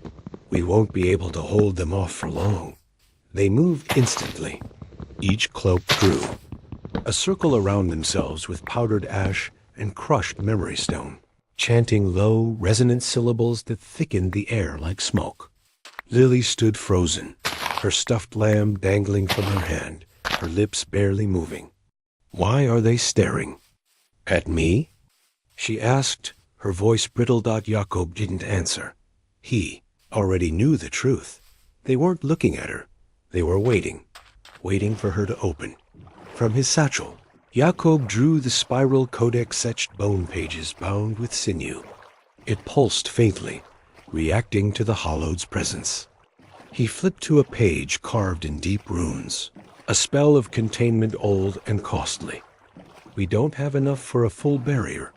We won't be able to hold them off for long. They moved instantly. Each cloak drew. A circle around themselves with powdered ash and crushed memory stone, chanting low, resonant syllables that thickened the air like smoke. Lily stood frozen, her stuffed lamb dangling from her hand, her lips barely moving. Why are they staring? At me? She asked, her voice brittle. Jacob didn't answer. He already knew the truth. They weren't looking at her. They were waiting for her to open. From his satchel, Jacob drew the spiral codex-etched bone pages bound with sinew. It pulsed faintly, reacting to the hollowed's presence. He flipped to a page carved in deep runes, a spell of containment old and costly. We don't have enough for a full barrier,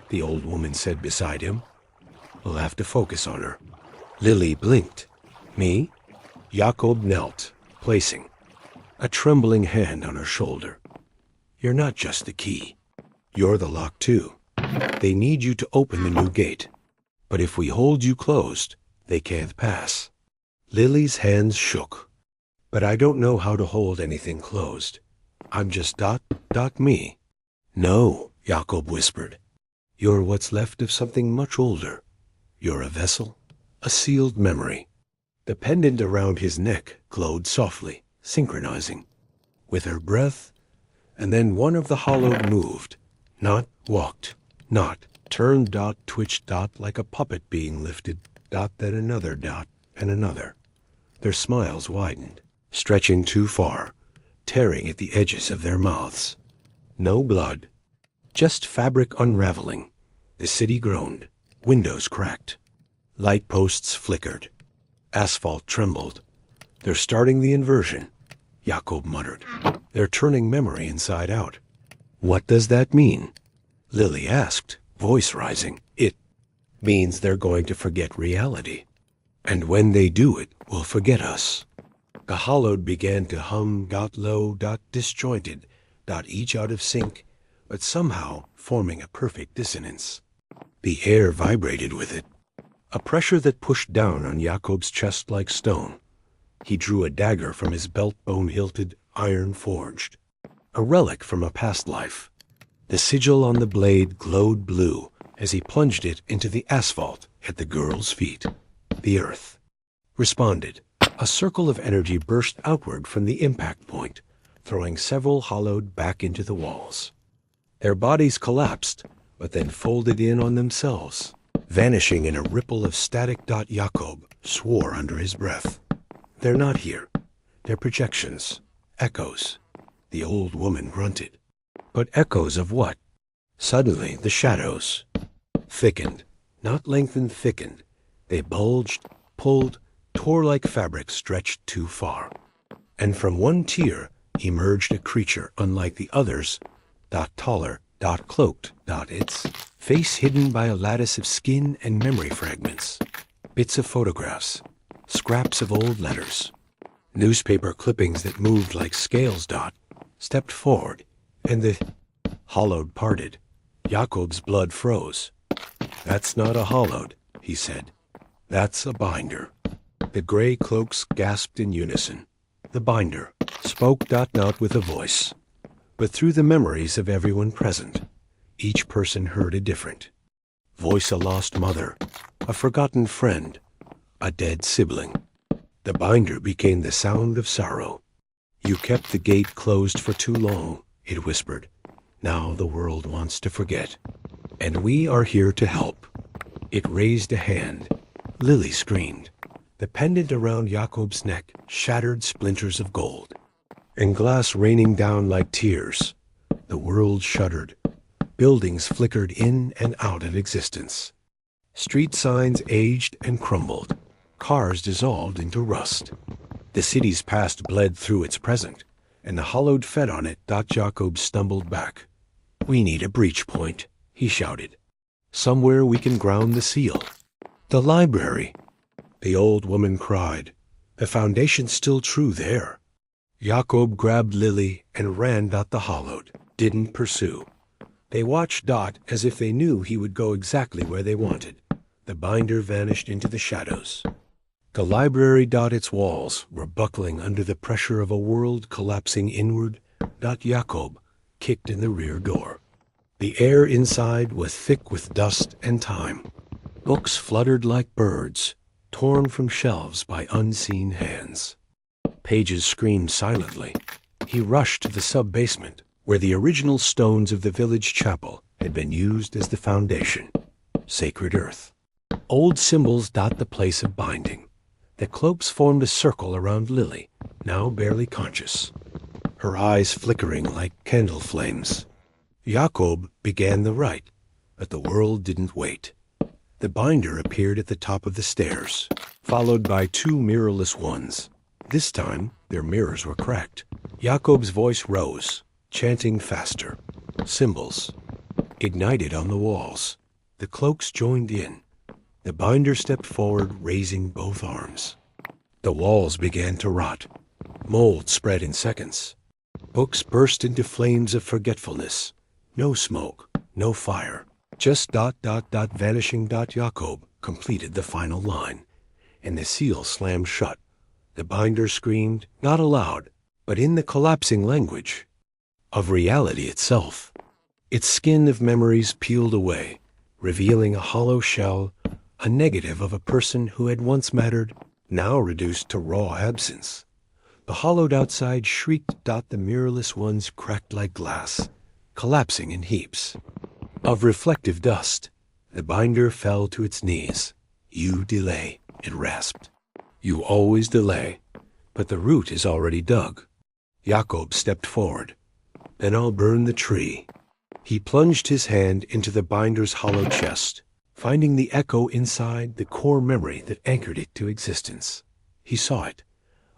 the old woman said beside him. We'll have to focus on her. Lily blinked. Me? Jacob knelt, placing a trembling hand on her shoulder. You're not just the key. You're the lock too. They need you to open the new gate. But if we hold you closed, they can't pass. Lily's hands shook. But I don't know how to hold anything closed. I'm just me. No, Jacob whispered. You're what's left of something much older. You're a vessel, a sealed memory. The pendant around his neck glowed softly, synchronizing. With her breath, and then one of the hollowed moved, not walked, not turned. Twitched like a puppet being lifted, then another and another. Their smiles widened, stretching too far, tearing at the edges of their mouths. No blood, just fabric unraveling. The city groaned, windows cracked, light posts flickered, asphalt trembled. They're starting the inversion, Jacob muttered. They're turning memory inside out. What does that mean? Lily asked, voice rising. It means they're going to forget reality. And when they do it, will forget us. The hollowed began to hum, low, disjointed, each out of sync, but somehow forming a perfect dissonance. The air vibrated with it, a pressure that pushed down on Jacob's chest like stone. He drew a dagger from his belt, bone-hilted, iron-forged, a relic from a past life. The sigil on the blade glowed blue as he plunged it into the asphalt at the girl's feet. The earth responded. A circle of energy burst outward from the impact point, throwing several hollowed back into the walls. Their bodies collapsed, but then folded in on themselves, vanishing in a ripple of static. Jacob swore under his breath. They're not here. They're projections, echoes. The old woman grunted. But echoes of what? Suddenly, the shadows thickened, not lengthened, thickened. They bulged, pulled, tore like fabric stretched too far. And from one tier emerged a creature unlike the others, taller, cloaked, its face hidden by a lattice of skin and memory fragments, bits of photographs, scraps of old letters, newspaper clippings that moved like scales. Stepped forward, and the hollowed parted. Jacob's blood froze. That's not a hollowed, he said. That's a binder. The gray cloaks gasped in unison. The binder spoke not with a voice, but through the memories of everyone present. Each person heard a different voice, a lost mother, a forgotten friend, a dead sibling. The binder became the sound of sorrow. You kept the gate closed for too long, it whispered. Now the world wants to forget, and we are here to help. It raised a hand. Lily screamed. The pendant around Jacob's neck shattered splinters of gold, and glass raining down like tears. The world shuddered. Buildings flickered in and out of existence. Street signs aged and crumbled. Cars dissolved into rust. The city's past bled through its present, and the hollowed fed on it. Jacob stumbled back. We need a breach point, he shouted. Somewhere we can ground the seal. The library, the old woman cried. The foundation's still true there. Jacob grabbed Lily and ran. The hollowed didn't pursue. They watched Dot as if they knew he would go exactly where they wanted. The binder vanished into the shadows. The library, its walls were buckling under the pressure of a world collapsing inward. Jacob kicked in the rear door. The air inside was thick with dust and time. Books fluttered like birds, torn from shelves by unseen hands. Pages screamed silently. He rushed to the sub-basement, where the original stones of the village chapel had been used as the foundation. Sacred earth. Old symbols dot the place of binding. The cloaks formed a circle around Lily, now barely conscious, her eyes flickering like candle flames. Jacob began the rite, but the world didn't wait. The binder appeared at the top of the stairs, followed by two mirrorless ones. This time, their mirrors were cracked. Jacob's voice rose, chanting faster. Symbols ignited on the walls. The cloaks joined in. The binder stepped forward, raising both arms. The walls began to rot. Mold spread in seconds. Books burst into flames of forgetfulness. No smoke, no fire. Just ... vanishing. Jacob completed the final line, and the seal slammed shut. The binder screamed, not aloud, but in the collapsing language of reality itself. Its skin of memories peeled away, revealing a hollow shell, a negative of a person who had once mattered, now reduced to raw absence. The hollowed outside shrieked. The mirrorless ones cracked like glass, collapsing in heaps of reflective dust. The binder fell to its knees. You delay, it rasped. You always delay, but the root is already dug. Jacob stepped forward. Then I'll burn the tree. He plunged his hand into the binder's hollow chest, finding the echo inside, the core memory that anchored it to existence. He saw it,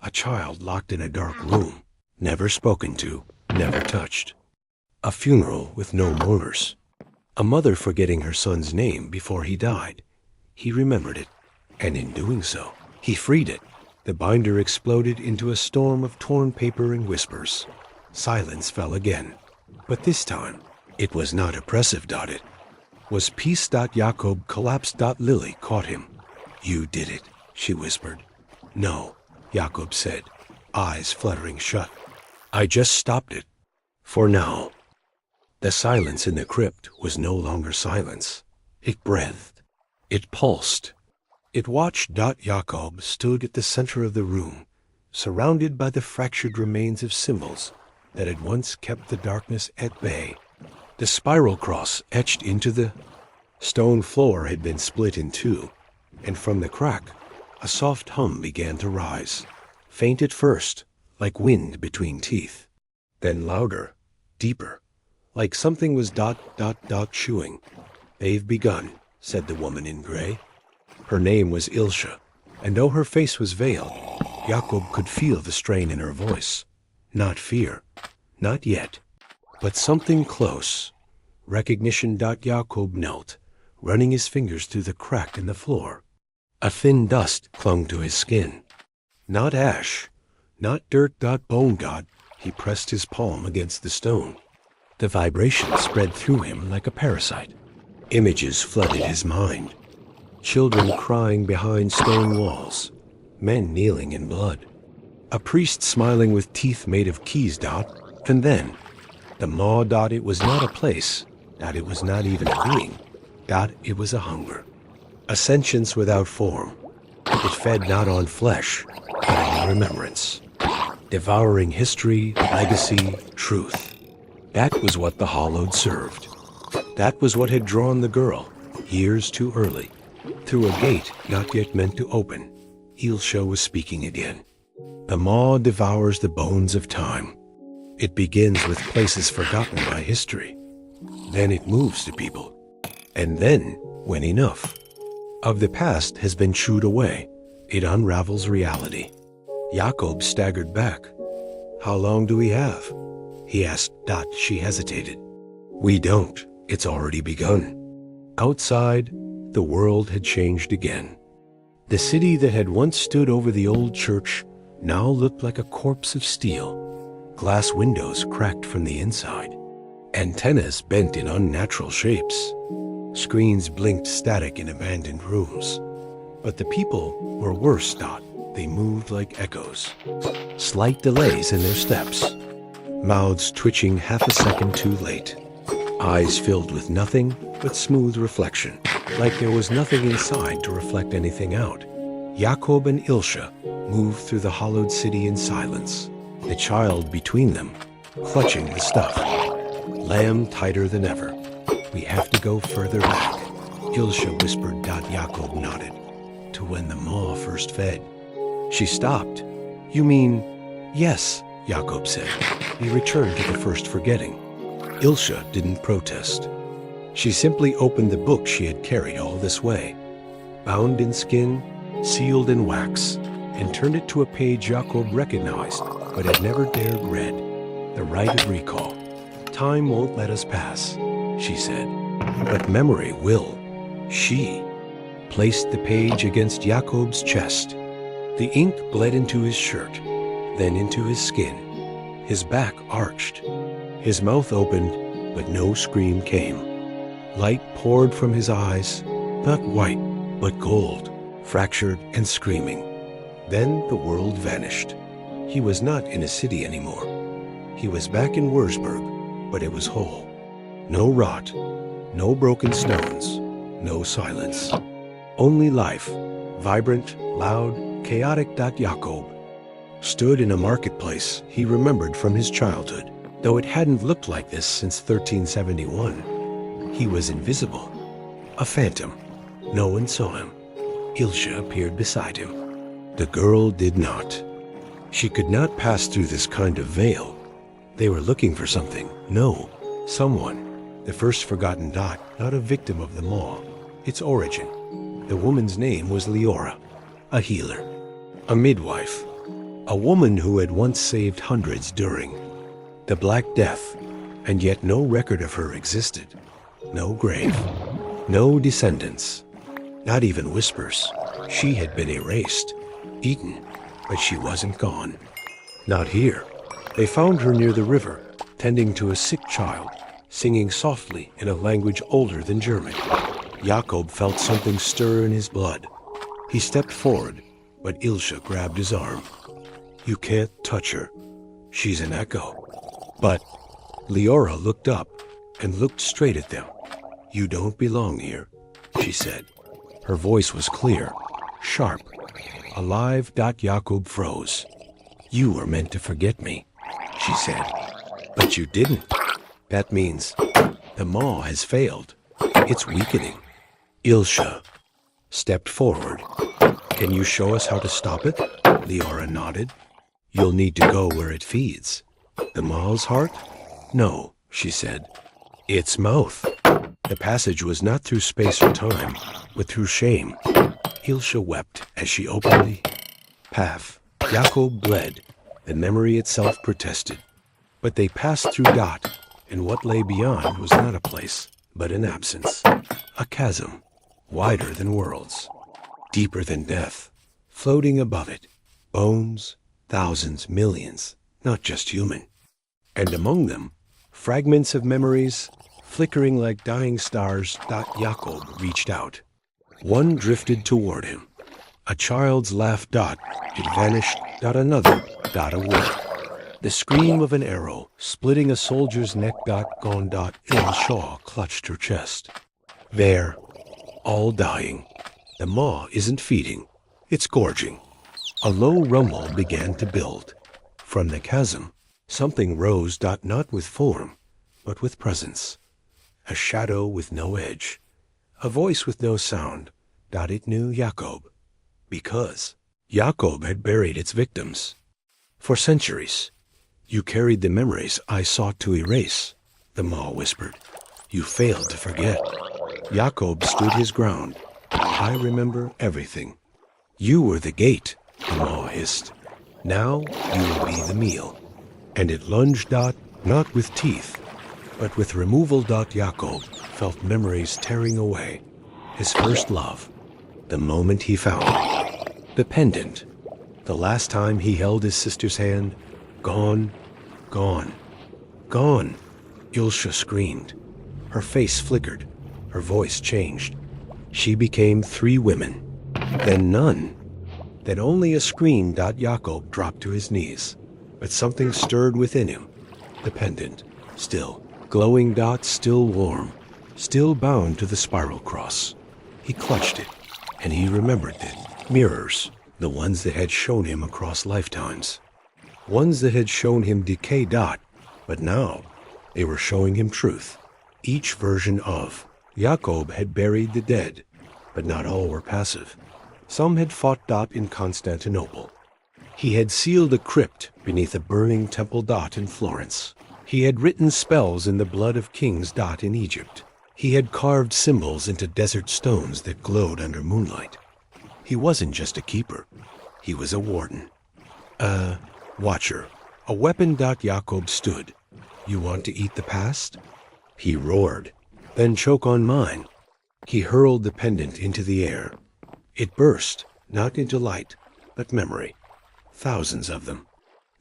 a child locked in a dark room, never spoken to, never touched. A funeral with no mourners. A mother forgetting her son's name before he died. He remembered it, and in doing so, he freed it. The binder exploded into a storm of torn paper and whispers. Silence fell again, but this time, it was not oppressive. It was peace. Jacob collapsed. Lily caught him. You did it, she whispered. No, Jacob said, eyes fluttering shut. I just stopped it. For now. The silence in the crypt was no longer silence. It breathed. It pulsed. It watched. Jacob stood at the center of the room, surrounded by the fractured remains of symbols that had once kept the darkness at bay. The spiral cross etched into the stone floor had been split in two, and from the crack, a soft hum began to rise, faint at first, like wind between teeth, then louder, deeper, like something was ... chewing. They've begun, said the woman in gray. Her name was Ilsha, and though her face was veiled, Jacob could feel the strain in her voice. Not fear, not yet, but something close. Recognition. Jacob knelt, running his fingers through the crack in the floor. A thin dust clung to his skin. Not ash, not dirt. Bone. He pressed his palm against the stone. The vibration spread through him like a parasite. Images flooded his mind. Children crying behind stone walls. Men kneeling in blood. A priest smiling with teeth made of keys. And then, the maw. It was not a place. It was not even a being. It was a hunger. A sentience without form. It fed not on flesh, but on remembrance. Devouring history, legacy, truth. That was what the hollowed served. That was what had drawn the girl, years too early, through a gate not yet meant to open. Ilsha was speaking again. The maw devours the bones of time. It begins with places forgotten by history. Then it moves to people. And then, when enough of the past has been chewed away, it unravels reality. Jacob staggered back. How long do we have? He asked. She hesitated. We don't. It's already begun. Outside, the world had changed again. The city that had once stood over the old church now looked like a corpse of steel. Glass windows cracked from the inside. Antennas bent in unnatural shapes. Screens blinked static in abandoned rooms. But the people were worse, Dot. They moved like echoes. Slight delays in their steps. Mouths twitching half a second too late. Eyes filled with nothing but smooth reflection, like there was nothing inside to reflect anything out. Jakob and Ilse moved through the hollowed city in silence, the child between them, clutching the stuff. Lamb tighter than ever. We have to go further back, Ilse whispered. Jakob nodded. To when the maw first fed. She stopped. You mean, yes, Jakob said. He returned to the first forgetting. Ilse didn't protest. She simply opened the book she had carried all this way, bound in skin, sealed in wax, and turned it to a page Jakob recognized but had never dared read. The right of recall. Time won't let us pass, she said, but memory will. She placed the page against Jakob's chest. The ink bled into his shirt, then into his skin. His back arched. His mouth opened, but no scream came. Light poured from his eyes, not white, but gold, fractured and screaming. Then the world vanished. He was not in a city anymore. He was back in Wurzburg, but it was whole. No rot, no broken stones, no silence. Only life, vibrant, loud, chaotic. Jakob stood in a marketplace he remembered from his childhood, though it hadn't looked like this since 1371. He was invisible, a phantom. No one saw him. Ilse appeared beside him. The girl did not. She could not pass through this kind of veil. They were looking for something. No, someone. The first forgotten Dot, not a victim of the maw. Its origin. The woman's name was Leora, a healer, a midwife, a woman who had once saved hundreds during the Black Death, and yet no record of her existed. No grave, no descendants, not even whispers. She had been erased, eaten, but she wasn't gone. Not here. They found her near the river, tending to a sick child, singing softly in a language older than German. Jakob felt something stir in his blood. He stepped forward, but Ilse grabbed his arm. You can't touch her. She's an echo. But Leora looked up and looked straight at them. You don't belong here, she said. Her voice was clear, sharp, alive. Jakob froze. You were meant to forget me, she said. But you didn't. That means the maw has failed. It's weakening. Ilse stepped forward. Can you show us how to stop it? Leora nodded. You'll need to go where it feeds. The maw's heart? No, she said. Its mouth. The passage was not through space or time, but through shame. Ilse wept as she opened the path. Jakob bled. The memory itself protested. But they passed through Dot, and what lay beyond was not a place, but an absence. A chasm, wider than worlds, deeper than death, floating above it. Bones, thousands, millions, not just human. And among them, fragments of memories, flickering like dying stars. Jakob reached out. One drifted toward him. A child's laugh. It vanished. Another. A word. The scream of an arrow splitting a soldier's neck. Gone. Ilse clutched her chest. There, all dying. The maw isn't feeding. It's gorging. A low rumble began to build. From the chasm, something rose. Not with form, but with presence. A shadow with no edge. A voice with no sound. It knew Jakob. Because Jakob had buried its victims. For centuries. You carried the memories I sought to erase, the maw whispered. You failed to forget. Jakob stood his ground. I remember everything. You were the gate, the maw hissed. Now you will be the meal. And it lunged. Not with teeth, but with removal. Jakob felt memories tearing away. His first love. The moment he found it. The pendant. The last time he held his sister's hand. Gone, gone, gone. Ilsha screamed. Her face flickered. Her voice changed. She became 3 women. Then none. Then only a scream. Jakob dropped to his knees. But something stirred within him. The pendant, still. Glowing dot, still warm. Still bound to the spiral cross. He clutched it, and he remembered it. Mirrors, the ones that had shown him across lifetimes. Ones that had shown him decay. But now, they were showing him truth. Each version of. Jakob had buried the dead, but not all were passive. Some had fought. In Constantinople. He had sealed a crypt beneath a burning temple. In Florence. He had written spells in the blood of kings. In Egypt. He had carved symbols into desert stones that glowed under moonlight. He wasn't just a keeper. He was a warden. A watcher. A weapon. Jakob stood. You want to eat the past? He roared. Then choke on mine. He hurled the pendant into the air. It burst, not into light, but memory. Thousands of them.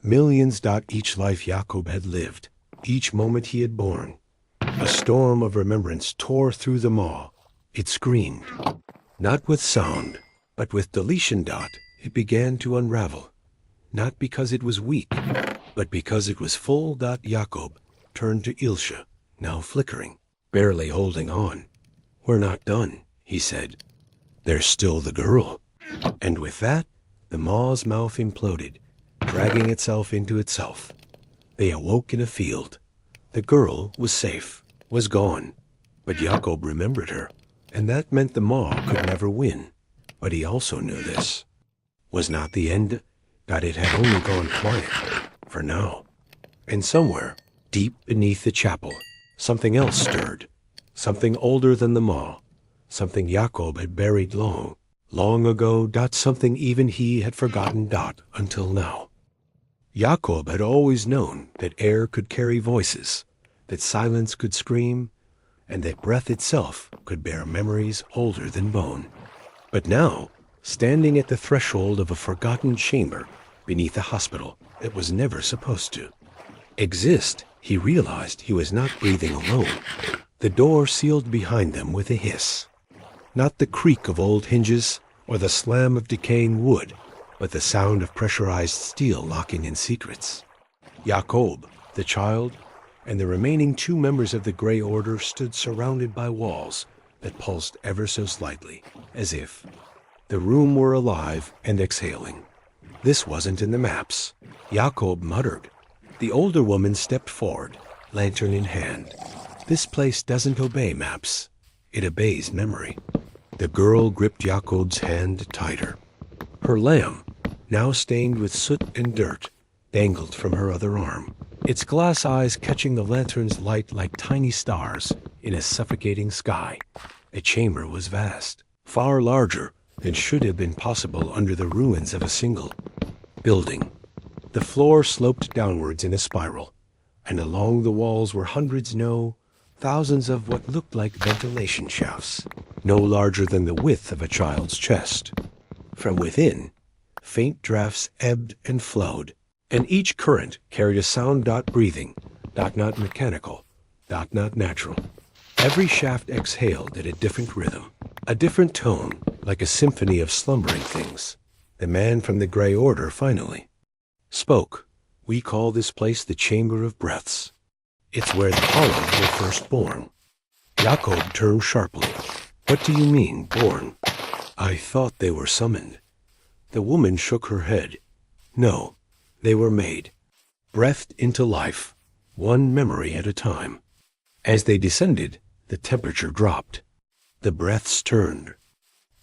Millions. Each life Jakob had lived. Each moment he had borne. A storm of remembrance tore through the maw. It screamed. Not with sound, but with deletion. It began to unravel. Not because it was weak, but because it was full. Jakob turned to Ilsha, now flickering, barely holding on. We're not done, he said. There's still the girl. And with that, the maw's mouth imploded, dragging itself into itself. They awoke in a field. The girl was safe, was gone. But Jakob remembered her, and that meant the maw could never win. But he also knew this was not the end, that it had only gone quiet, for now. And somewhere, deep beneath the chapel, something else stirred. Something older than the maw. Something Jakob had buried long ago. Something even he had forgotten. Until now. Jakob had always known that air could carry voices, that silence could scream, and that breath itself could bear memories older than bone. But now, standing at the threshold of a forgotten chamber beneath a hospital that was never supposed to exist, he realized he was not breathing alone. The door sealed behind them with a hiss. Not the creak of old hinges or the slam of decaying wood, but the sound of pressurized steel locking in secrets. Jakob, the child, and the remaining 2 members of the Grey Order stood surrounded by walls that pulsed ever so slightly, as if the room were alive and exhaling. This wasn't in the maps. Jakob muttered. The older woman stepped forward, lantern in hand. This place doesn't obey maps. It obeys memory. The girl gripped Jakob's hand tighter. Her lamb, now stained with soot and dirt, dangled from her other arm, its glass eyes catching the lantern's light like tiny stars in a suffocating sky. The chamber was vast, far larger than should have been possible under the ruins of a single building. The floor sloped downwards in a spiral, and along the walls were hundreds, no, thousands of what looked like ventilation shafts, no larger than the width of a child's chest. From within, faint drafts ebbed and flowed, and each current carried a sound. Breathing, not mechanical, not natural. Every shaft exhaled at a different rhythm, a different tone, like a symphony of slumbering things. The man from the Grey Order finally spoke. We call this place the Chamber of Breaths. It's where the hollows were first born. Jakob turned sharply. What do you mean, born? I thought they were summoned. The woman shook her head. No, they were made, breathed into life, one memory at a time. As they descended, the temperature dropped. The breaths turned,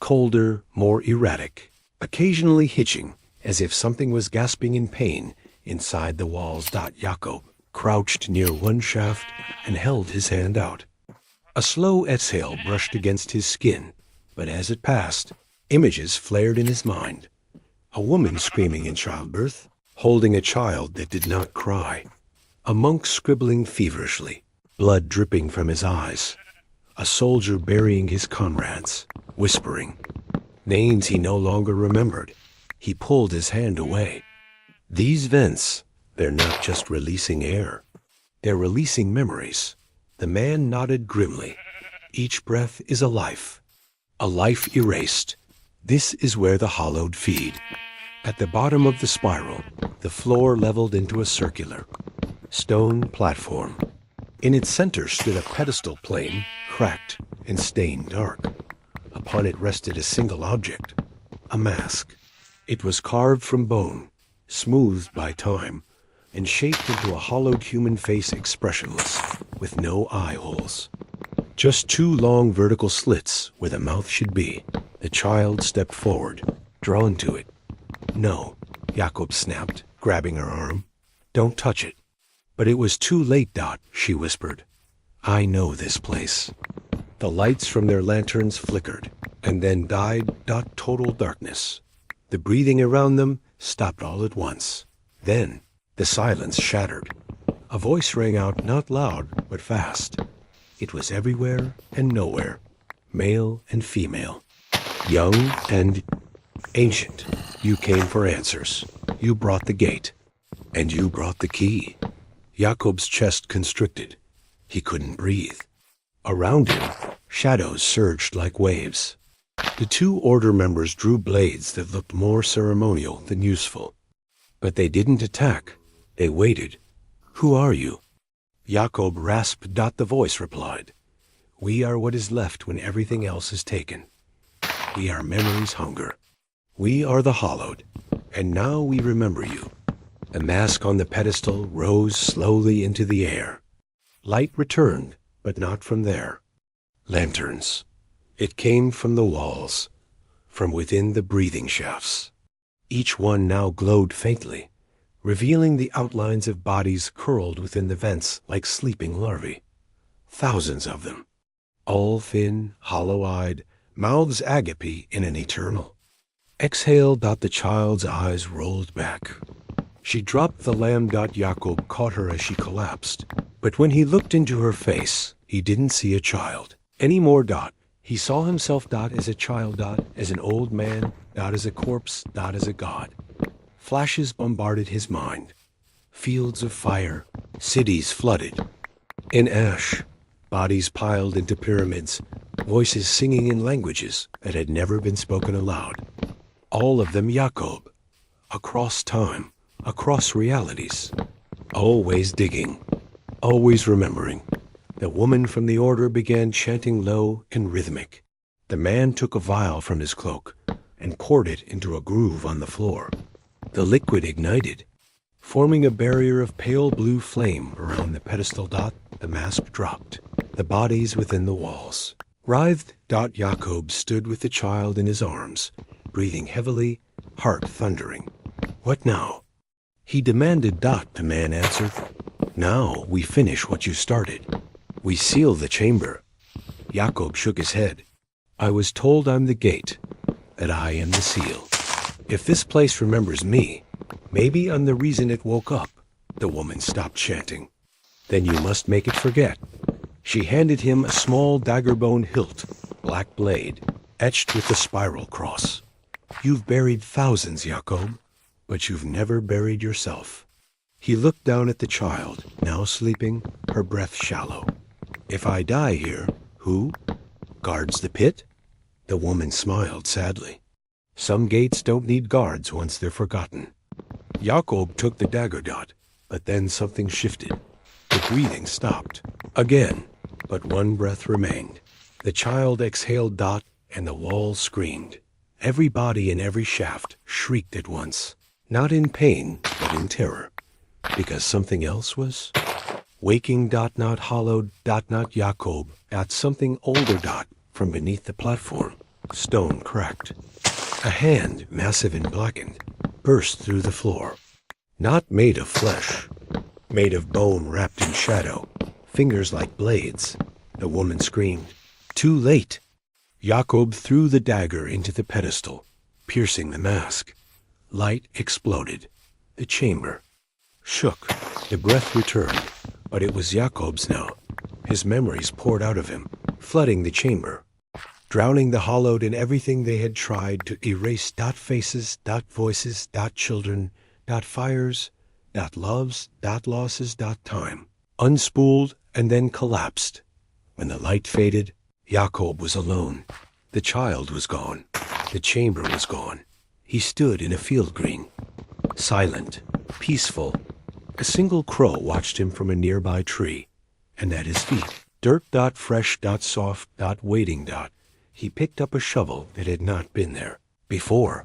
colder, more erratic, occasionally hitching, as if something was gasping in pain inside the walls. Jakob crouched near one shaft and held his hand out. A slow exhale brushed against his skin, but as it passed, images flared in his mind. A woman screaming in childbirth, holding a child that did not cry. A monk scribbling feverishly, blood dripping from his eyes. A soldier burying his comrades, whispering. Names he no longer remembered. He pulled his hand away. These vents, they're not just releasing air. They're releasing memories. The man nodded grimly. Each breath is a life erased. This is where the hollowed feed. At the bottom of the spiral, the floor leveled into a circular stone platform. In its center stood a pedestal plane, cracked and stained dark. Upon it rested a single object, a mask. It was carved from bone, smoothed by time, and shaped into a hollowed human face, expressionless, with no eye holes. Just two long vertical slits where the mouth should be. The child stepped forward, drawn to it. "No," Jakob snapped, grabbing her arm. "Don't touch it." "But it was too late, Dot," she whispered. "I know this place." The lights from their lanterns flickered, and then died. Total darkness. The breathing around them stopped all at once. Then the silence shattered. A voice rang out, not loud, but fast. It was everywhere and nowhere, male and female, young and ancient. "You came for answers. You brought the gate. And you brought the key." Jakob's chest constricted. He couldn't breathe. Around him, shadows surged like waves. The two order members drew blades that looked more ceremonial than useful. But they didn't attack. They waited. "Who are you?" Jakob rasped. The voice replied, "We are what is left when everything else is taken. We are memory's hunger. We are the hollowed, and now we remember you." The mask on the pedestal rose slowly into the air. Light returned, but not from there. Lanterns. It came from the walls, from within the breathing shafts. Each one now glowed faintly, revealing the outlines of bodies curled within the vents like sleeping larvae. Thousands of them, all thin, hollow-eyed, mouths agape in an eternal. Exhale. The child's eyes rolled back. She dropped the lamb. Jakob caught her as she collapsed. But when he looked into her face, he didn't see a child anymore. He saw himself. As a child. As an old man. As a corpse. As a god. Flashes bombarded his mind. Fields of fire. Cities flooded. In ash. Bodies piled into pyramids. Voices singing in languages that had never been spoken aloud. All of them Jakob. Across time. Across realities. Always digging. Always remembering. The woman from the order began chanting low and rhythmic. The man took a vial from his cloak and poured it into a groove on the floor. The liquid ignited, forming a barrier of pale blue flame around the pedestal. The mask dropped. The bodies within the walls writhed. Jakob stood with the child in his arms, breathing heavily, heart thundering. "What now?" he demanded. The man answered, "Now we finish what you started. We seal the chamber." Jakob shook his head. "I was told I'm the gate, that I am the seal. If this place remembers me, maybe I'm the reason it woke up." The woman stopped chanting. "Then you must make it forget." She handed him a small dagger-bone hilt, black blade, etched with the spiral cross. "You've buried thousands, Jakob, but you've never buried yourself." He looked down at the child, now sleeping, her breath shallow. "If I die here, who guards the pit?" The woman smiled sadly. "Some gates don't need guards once they're forgotten." Jakob took the dagger. But then something shifted. The breathing stopped. Again, but one breath remained. The child exhaled. And the walls screamed. Every body in every shaft shrieked at once. Not in pain, but in terror. Because something else was waking. Not hollowed. Not Jakob. At something older. From beneath the platform. Stone cracked. A hand, massive and blackened, burst through the floor. Not made of flesh. Made of bone wrapped in shadow. Fingers like blades. The woman screamed. "Too late!" Jakob threw the dagger into the pedestal, piercing the mask. Light exploded. The chamber shook. The breath returned, but it was Jakob's now. His memories poured out of him, flooding the chamber, drowning the hollowed in everything they had tried to erase. Faces. Voices. Children. Fires. Loves. Losses. Time. unspooled, and then collapsed. When the light faded, Jacob was alone. The child was gone. The chamber was gone. He stood in a field green, silent, peaceful. A single crow watched him from a nearby tree, and at his feet, dirt, fresh, soft, waiting. He picked up a shovel that had not been there before,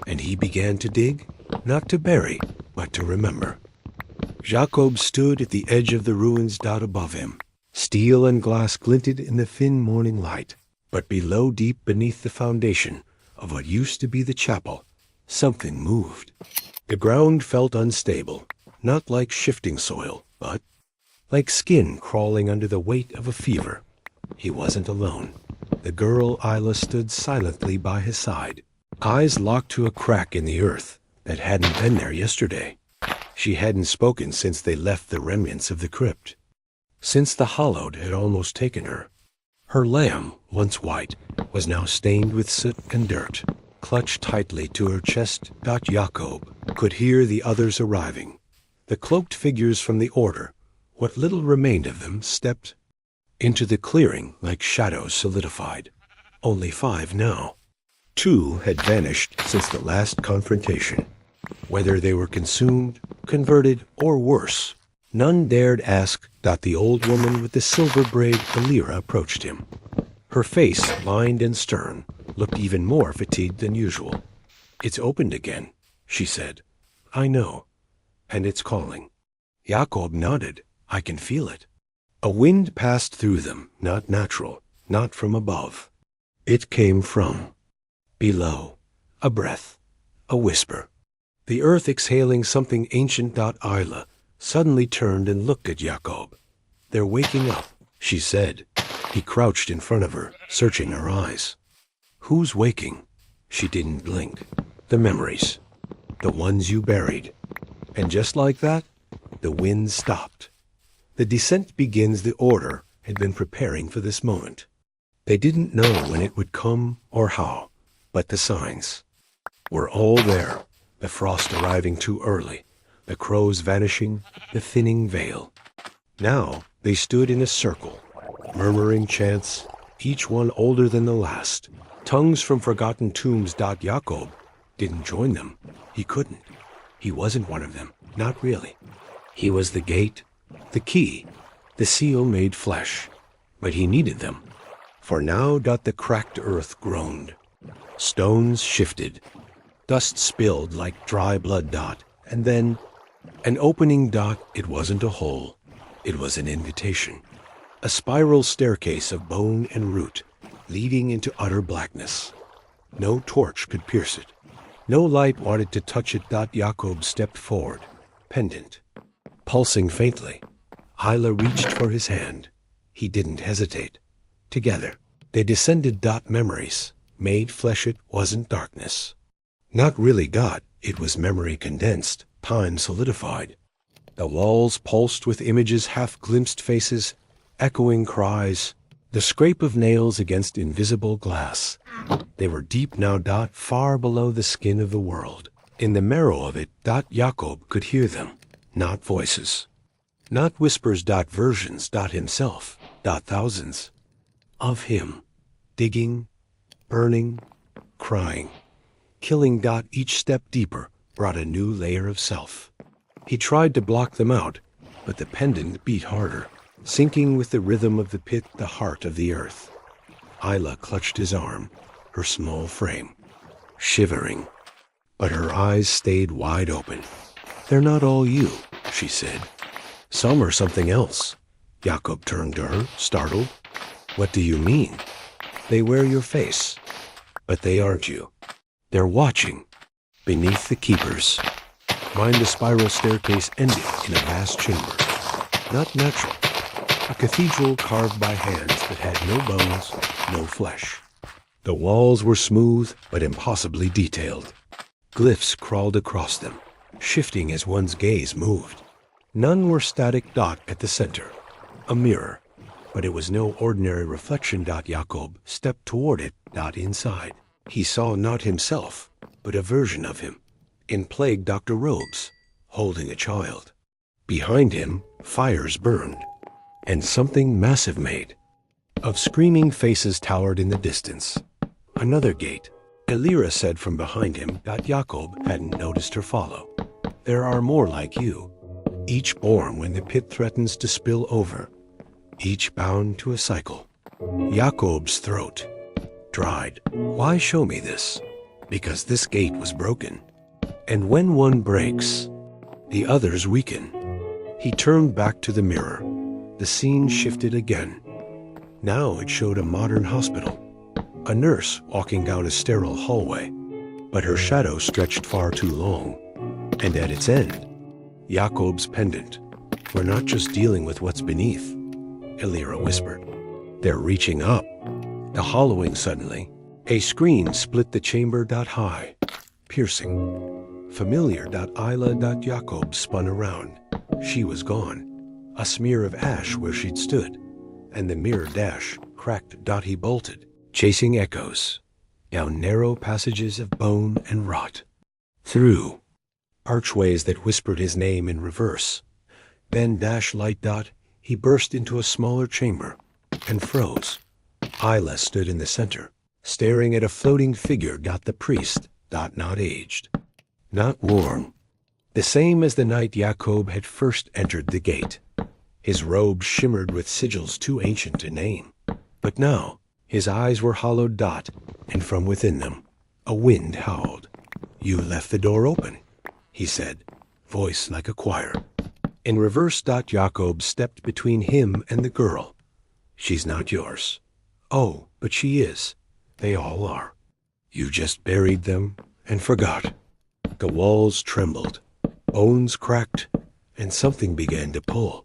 and he began to dig, not to bury, but to remember. Jacob stood at the edge of the ruins above him. Steel and glass glinted in the thin morning light, but below, deep beneath the foundation of what used to be the chapel, something moved. The ground felt unstable, not like shifting soil, but like skin crawling under the weight of a fever. He wasn't alone. The girl Isla stood silently by his side, eyes locked to a crack in the earth that hadn't been there yesterday. She hadn't spoken since they left the remnants of the crypt, since the hallowed had almost taken her. Her lamb, once white, was now stained with soot and dirt, clutched tightly to her chest. Jacob could hear the others arriving. The cloaked figures from the order, what little remained of them, stepped into the clearing like shadows solidified. Only 5 now. 2 had vanished since the last confrontation. Whether they were consumed, converted, or worse, none dared ask. The old woman with the silver braid Alira approached him. Her face, lined and stern, looked even more fatigued than usual. "It's opened again," she said. "I know. And it's calling." Jacob nodded. "I can feel it." A wind passed through them, not natural, not from above. It came from below, a breath, a whisper. The earth exhaling something ancient. Isla suddenly turned and looked at Jacob. "They're waking up," she said. He crouched in front of her, searching her eyes. "Who's waking?" She didn't blink. "The memories. The ones you buried." And just like that, the wind stopped. The descent begins. The order had been preparing for this moment. They didn't know when it would come or how, but the signs were all there. The frost arriving too early, the crows vanishing, the thinning veil. Now they stood in a circle, murmuring chants, each one older than the last. Tongues from forgotten tombs. Jacob didn't join them. He couldn't. He wasn't one of them, not really. He was the gate, the key, the seal made flesh. But he needed them. For now. The cracked earth groaned. Stones shifted. Dust spilled like dry blood. And then an opening. It wasn't a hole. It was an invitation. A spiral staircase of bone and root, leading into utter blackness. No torch could pierce it. No light wanted to touch it. Jacob stepped forward, pendant, pulsing faintly. Isla reached for his hand. He didn't hesitate. Together, they descended. Memories, made flesh. It wasn't darkness. Not really God, it was memory condensed, time solidified. The walls pulsed with images, half-glimpsed faces, echoing cries, the scrape of nails against invisible glass. They were deep now. Far below the skin of the world. In the marrow of it. Jacob could hear them, not voices, not whispers. Versions. Himself. Thousands of him, digging, burning, crying, killing. Each step deeper brought a new layer of self. He tried to block them out, but the pendant beat harder, sinking with the rhythm of the pit, the heart of the earth. Isla clutched his arm, her small frame, shivering, but her eyes stayed wide open. "They're not all you," she said. "Some are something else." Jacob turned to her, startled. "What do you mean?" "They wear your face, but they aren't you. They're watching, beneath the keepers." Mind the spiral staircase ended in a vast chamber. Not natural. A cathedral carved by hands that had no bones, no flesh. The walls were smooth but impossibly detailed. Glyphs crawled across them, shifting as one's gaze moved. None were static. At the center, a mirror, but it was no ordinary reflection. Jacob stepped toward it. Inside, he saw not himself, but a version of him, in plague doctor robes, holding a child. Behind him, Fires burned, and something massive made. Of screaming faces towered in the distance. Another gate. Elira said from behind him that Jakob hadn't noticed her follow. There are more like you, each born when the pit threatens to spill over, each bound to a cycle. Jakob's throat dried. Why show me this? Because this gate was broken. And when one breaks, the others weaken. He turned back to the mirror. The scene shifted again. Now it showed a modern hospital. A nurse walking down a sterile hallway, but her shadow stretched far too long. And at its end, Jakob's pendant. We're not just dealing with what's beneath, Elira whispered. They're reaching up. The hollowing suddenly. A screen split the chamber. High, piercing. Familiar. Isla. Jakob spun around. She was gone. A smear of ash where she'd stood, and the mirror dash cracked. He bolted, chasing echoes, down narrow passages of bone and rot, through archways that whispered his name in reverse. Then light. He burst into a smaller chamber and froze. Isla stood in the center, staring at a floating figure. The priest. Not aged, not worn. The same as the night Jakob had first entered the gate. His robe shimmered with sigils too ancient to name. But now, his eyes were hollowed. And from within them, a wind howled. You left the door open, he said, voice like a choir. In reverse. Jakob stepped between him and the girl. She's not yours. Oh, but she is. They all are. You just buried them and forgot. The walls trembled, bones cracked, and something began to pull.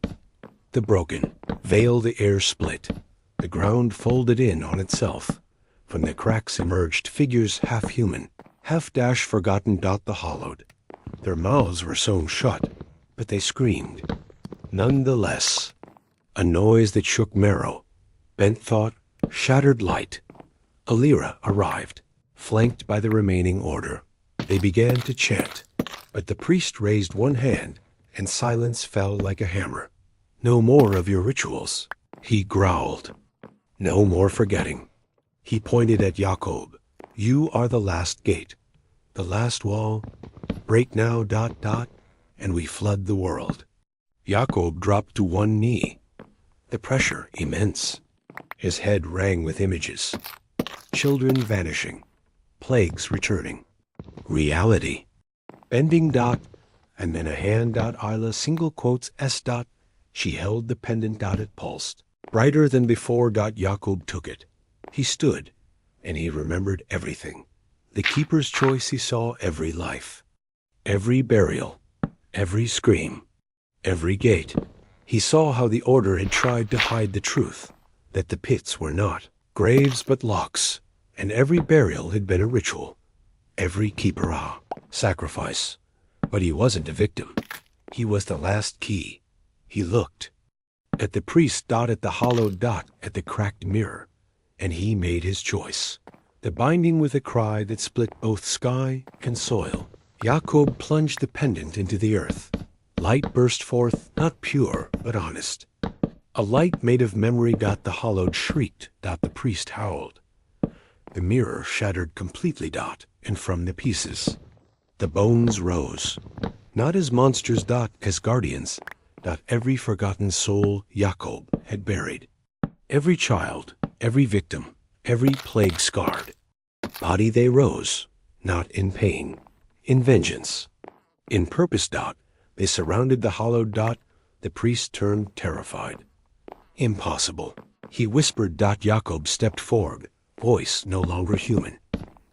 The broken veil, the air split. The ground folded in on itself. From the cracks emerged figures half human, half forgotten. The hollowed. Their mouths were sewn shut, but they screamed. Nonetheless, a noise that shook marrow, bent thought, shattered light. Elira arrived, flanked by the remaining order. They began to chant, but the priest raised one hand, and silence fell like a hammer. No more of your rituals, he growled. No more forgetting. He pointed at Jakob. You are the last gate, the last wall. Break now. And we flood the world. Jakob dropped to one knee. The pressure immense. His head rang with images. Children vanishing. Plagues returning. Reality. Bending. And then a hand. Isla single quotes S. She held the pendant. It pulsed. Brighter than before. Jakob took it. He stood, and he remembered everything. The keeper's choice. He saw every life, every burial, every scream, every gate. He saw how the order had tried to hide the truth, that the pits were not graves but locks, and every burial had been a ritual. Every keeper, sacrifice. But he wasn't a victim. He was the last key. He looked at the priest. At the hollowed. At the cracked mirror. And he made his choice. The binding with a cry that split both sky and soil. Jakob plunged the pendant into the earth. Light burst forth, not pure, but honest. A light made of memory. The hollowed shrieked. The priest howled. The mirror shattered completely. And from the pieces, the bones rose. Not as monsters. As guardians. Every forgotten soul Jakob had buried. Every child, every victim, every plague scarred. Body they rose, not in pain, in vengeance, in purpose. They surrounded the hollowed. The priest turned terrified. Impossible, he whispered. Jakob stepped forward, voice no longer human.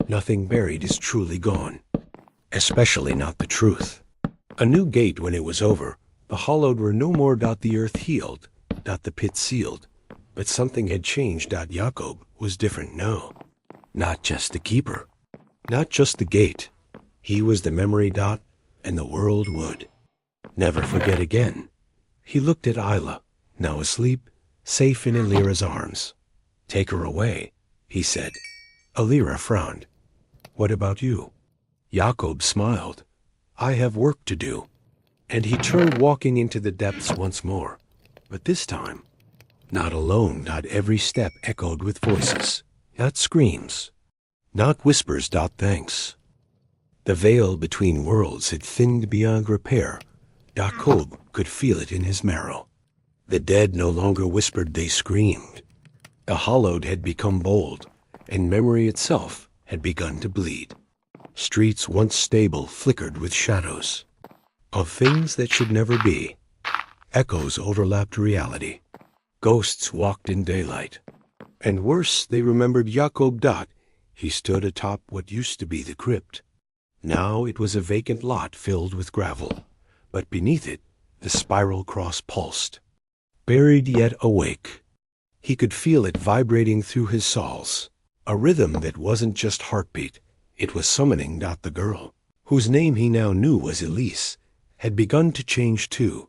Nothing buried is truly gone, especially not the truth. A new gate when it was over. The hollowed were no more. The earth healed. The pit sealed. But something had changed. Jakob was different now. Not just the keeper. Not just the gate. He was the memory. And the world would never forget again. He looked at Isla, now asleep, safe in Elira's arms. Take her away, he said. Elira frowned. What about you? Jakob smiled. I have work to do. And he turned walking into the depths once more. But this time, not alone, not every step echoed with voices, not screams, not whispers, not thanks. The veil between worlds had thinned beyond repair. Jacob could feel it in his marrow. The dead no longer whispered, they screamed. The hallowed had become bold, and memory itself had begun to bleed. Streets once stable flickered with shadows of things that should never be. Echoes overlapped reality. Ghosts walked in daylight. And worse, they remembered Jacob Dot. He stood atop what used to be the crypt. Now it was a vacant lot filled with gravel, but beneath it the spiral cross pulsed. Buried yet awake. He could feel it vibrating through his soles, a rhythm that wasn't just heartbeat. It was summoning Dot the girl, whose name he now knew was Elise, had begun to change too.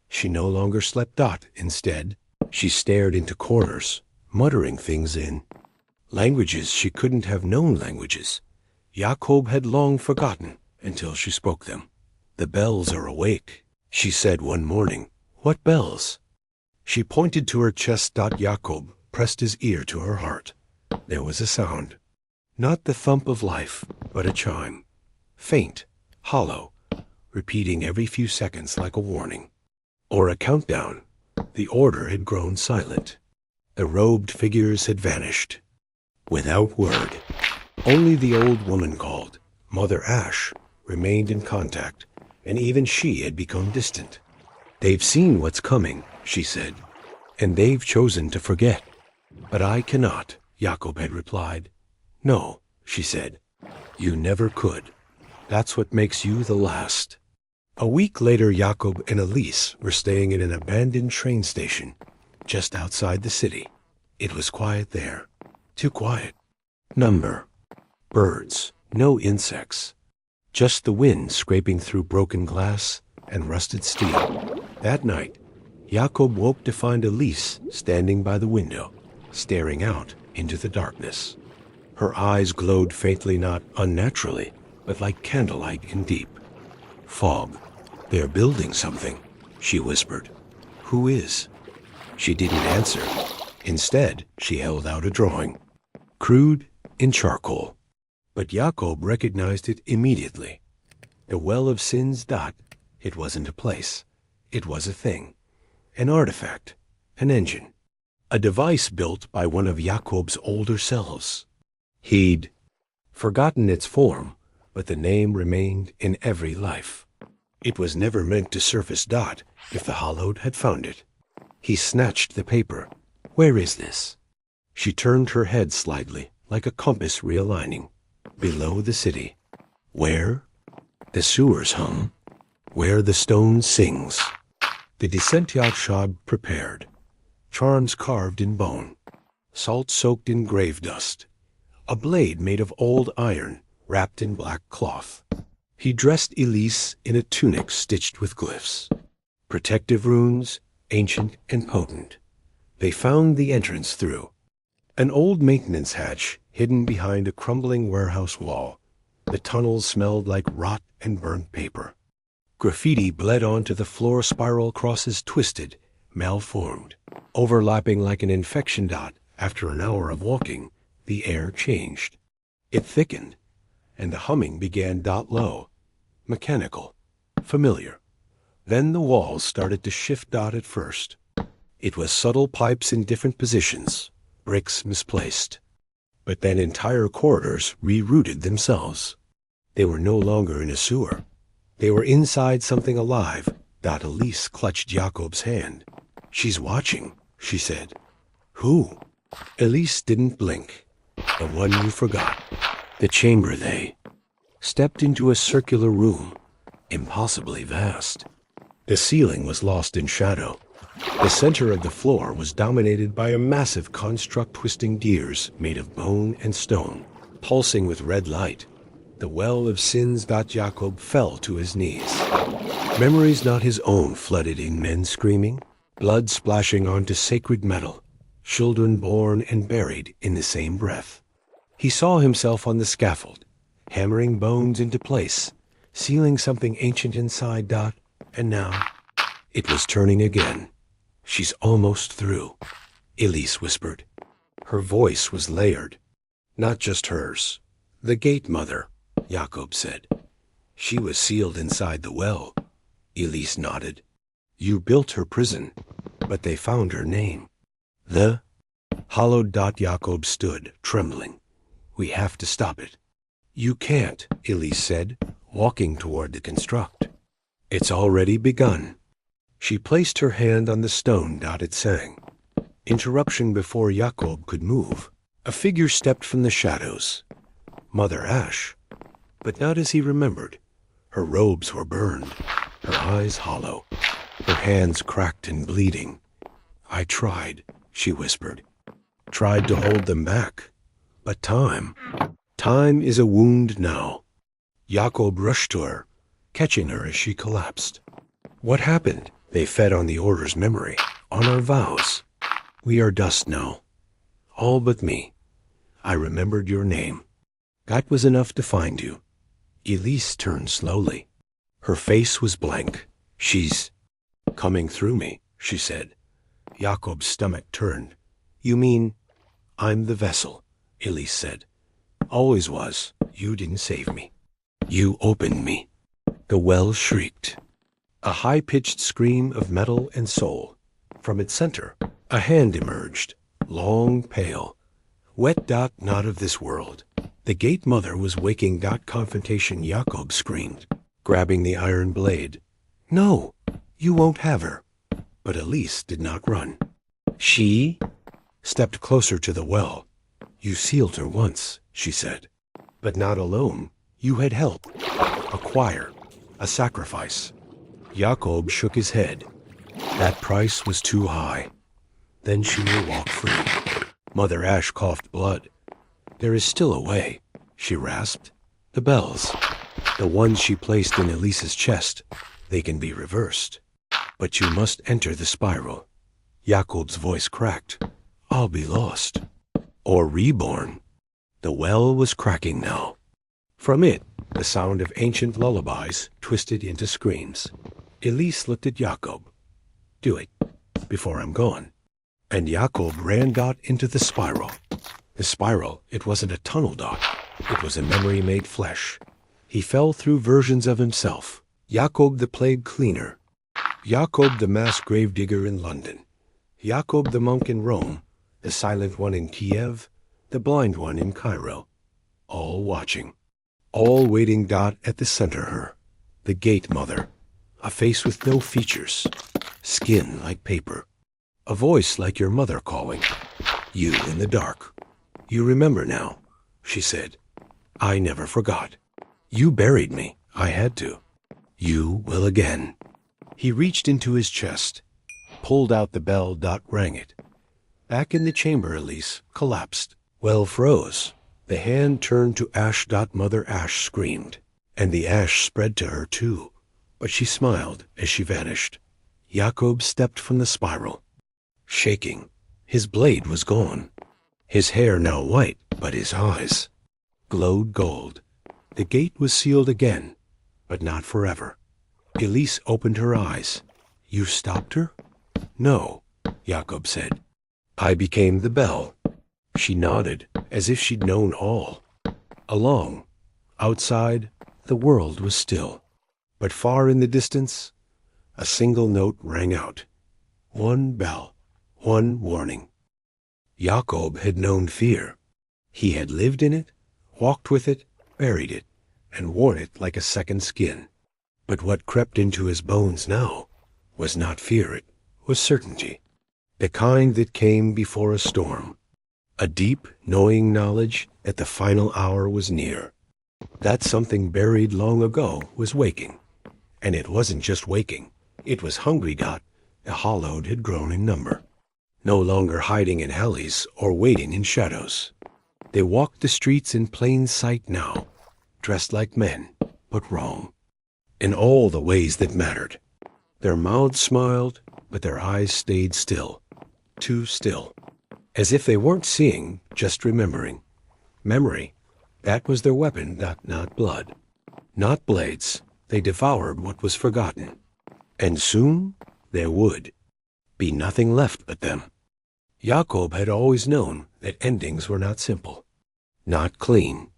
She no longer slept Dot. Instead, she stared into corners, muttering things in languages she couldn't have known languages. Jacob had long forgotten until she spoke them. The bells are awake, she said one morning. What bells? She pointed to her chest. Jacob pressed his ear to her heart. There was a sound. Not the thump of life, but a chime. Faint, hollow, repeating every few seconds like a warning. Or a countdown. The order had grown silent. The robed figures had vanished. Without word. Only the old woman called, Mother Ash, remained in contact, and even she had become distant. They've seen what's coming, she said, and they've chosen to forget. But I cannot, Jacob had replied. No, she said, you never could. That's what makes you the last. A week later, Jacob and Elise were staying in an abandoned train station just outside the city. It was quiet there. Too quiet. Number. Birds. No insects. Just the wind scraping through broken glass and rusted steel. That night, Jacob woke to find Elise standing by the window, staring out into the darkness. Her eyes glowed faintly, not unnaturally, but like candlelight and deep. Fog. They're building something, she whispered. Who is? She didn't answer. Instead, she held out a drawing. Crude in charcoal. But Jacob recognized it immediately. The well of sin's Dot. It wasn't a place. It was a thing. An artifact. An engine. A device built by one of Jacob's older selves. He'd forgotten its form, but the name remained in every life. It was never meant to surface Dot if the hallowed had found it. He snatched the paper. Where is this? She turned her head slightly, like a compass realigning. Below the city. Where the sewers hum. Where the stone sings. The descent Yalshab prepared. Charms carved in bone. Salt soaked in grave dust. A blade made of old iron, wrapped in black cloth. He dressed Elise in a tunic stitched with glyphs. Protective runes, ancient and potent. They found the entrance through an old maintenance hatch hidden behind a crumbling warehouse wall. The tunnels smelled like rot and burnt paper. Graffiti bled onto the floor. Spiral crosses twisted, malformed, overlapping like an infection. Dot. After an hour of walking, the air changed. It thickened, and the humming began. Dot. Low, mechanical, familiar. Then the walls started to shift. Dot. At first, it was subtle pipes in different positions, bricks misplaced. But then entire corridors rerouted themselves. They were no longer in a sewer. They were inside something alive. Dot. Elise clutched Jacob's hand. She's watching, she said. Who? Elise didn't blink. The one you forgot. The chamber. They stepped into a circular room, impossibly vast. The ceiling was lost in shadow. The center of the floor was dominated by a massive construct twisting gears made of bone and stone, pulsing with red light. The well of sins. Jacob fell to his knees. Memories not his own flooded in. Men screaming, blood splashing onto sacred metal, children born and buried in the same breath. He saw himself on the scaffold, hammering bones into place, sealing something ancient inside. And now it was turning again. She's almost through, Elise whispered. Her voice was layered. Not just hers. The gate mother, Jakob said. She was sealed inside the well. Elise nodded. You built her prison, but they found her name. The hollowed dot. Jakob stood, trembling. We have to stop it. You can't, Elise said, walking toward the construct. It's already begun. She placed her hand on the stone. It sang. Interruption before Jakob could move. A figure stepped from the shadows. Mother Ash. But not as he remembered. Her robes were burned, her eyes hollow, her hands cracked and bleeding. I tried, she whispered. Tried to hold them back. But time is a wound now. Jakob rushed to her, catching her as she collapsed. What happened? They fed on the Order's memory, on our vows. We are dust now. All but me. I remembered your name. That was enough to find you. Elise turned slowly. Her face was blank. She's coming through me, she said. Jakob's stomach turned. You mean I'm the vessel, Elise said. Always was. You didn't save me. You opened me. The well shrieked. A high-pitched scream of metal and soul. From its center, a hand emerged, long, pale. Wet. Not of this world. The gate mother was waking. Confrontation. Jakob screamed, grabbing the iron blade. No, you won't have her. But Elise did not run. She stepped closer to the well. You sealed her once, she said. But not alone. You had help. A choir. A sacrifice. Jakob shook his head. That price was too high. Then she will walk free. Mother Ash coughed blood. There is still a way, she rasped. The bells. The ones she placed in Elise's chest. They can be reversed. But you must enter the spiral. Jakob's voice cracked. I'll be lost. Or reborn. The well was cracking now. From it, the sound of ancient lullabies twisted into screams. Elise looked at Jakob. Do it, before I'm gone. And Jakob ran. Into the spiral. The spiral, it wasn't a tunnel. It was a memory made flesh. He fell through versions of himself. Jakob the plague cleaner. Jakob the mass gravedigger in London. Jakob the monk in Rome. The silent one in Kiev. The blind one in Cairo. All watching. All waiting. At the center her. The gate mother. A face with no features. Skin like paper. A voice like your mother calling. You in the dark. You remember now, she said. I never forgot. You buried me. I had to. You will again. He reached into his chest, pulled out the bell. Rang it. Back in the chamber, Elise collapsed. Well froze. The hand turned to Ash. Mother Ash screamed, and the ash spread to her too. But she smiled as she vanished. Jakob stepped from the spiral, shaking. His blade was gone. His hair now white, but his eyes glowed gold. The gate was sealed again, but not forever. Elise opened her eyes. You stopped her? No, Jakob said. I became the bell. She nodded, as if she'd known all. Along, outside, the world was still. But far in the distance, a single note rang out. One bell, one warning. Jakob had known fear. He had lived in it, walked with it, buried it, and worn it like a second skin. But what crept into his bones now was not fear, it was certainty. The kind that came before a storm. A deep, knowing knowledge that the final hour was near. That something buried long ago was waking. And it wasn't just waking. It was hungry. The hollowed had grown in number. No longer hiding in alleys or waiting in shadows. They walked the streets in plain sight now, dressed like men, but wrong. In all the ways that mattered. Their mouths smiled, but their eyes stayed still. Too still. As if they weren't seeing, just remembering. Memory, that was their weapon. Not blood. Not blades. They devoured what was forgotten. And soon there would be nothing left but them. Jacob had always known that endings were not simple, not clean,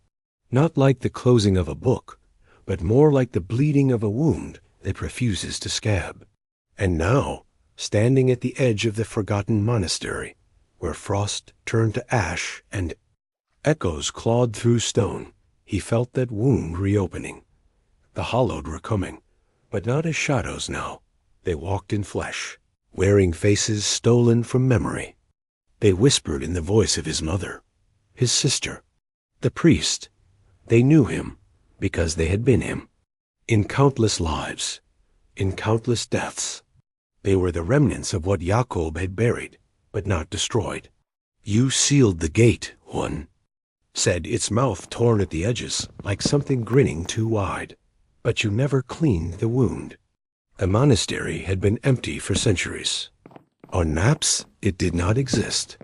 not like the closing of a book, but more like the bleeding of a wound that refuses to scab. And now, standing at the edge of the forgotten monastery, where frost turned to ash and echoes clawed through stone, he felt that wound reopening. The hallowed were coming, but not as shadows now. They walked in flesh, wearing faces stolen from memory. They whispered in the voice of his mother, his sister, the priest. They knew him because they had been him. In countless lives, in countless deaths, they were the remnants of what Jacob had buried, but not destroyed. You sealed the gate, one said, its mouth torn at the edges, like something grinning too wide. But you never cleaned the wound. The monastery had been empty for centuries. On maps, it did not exist.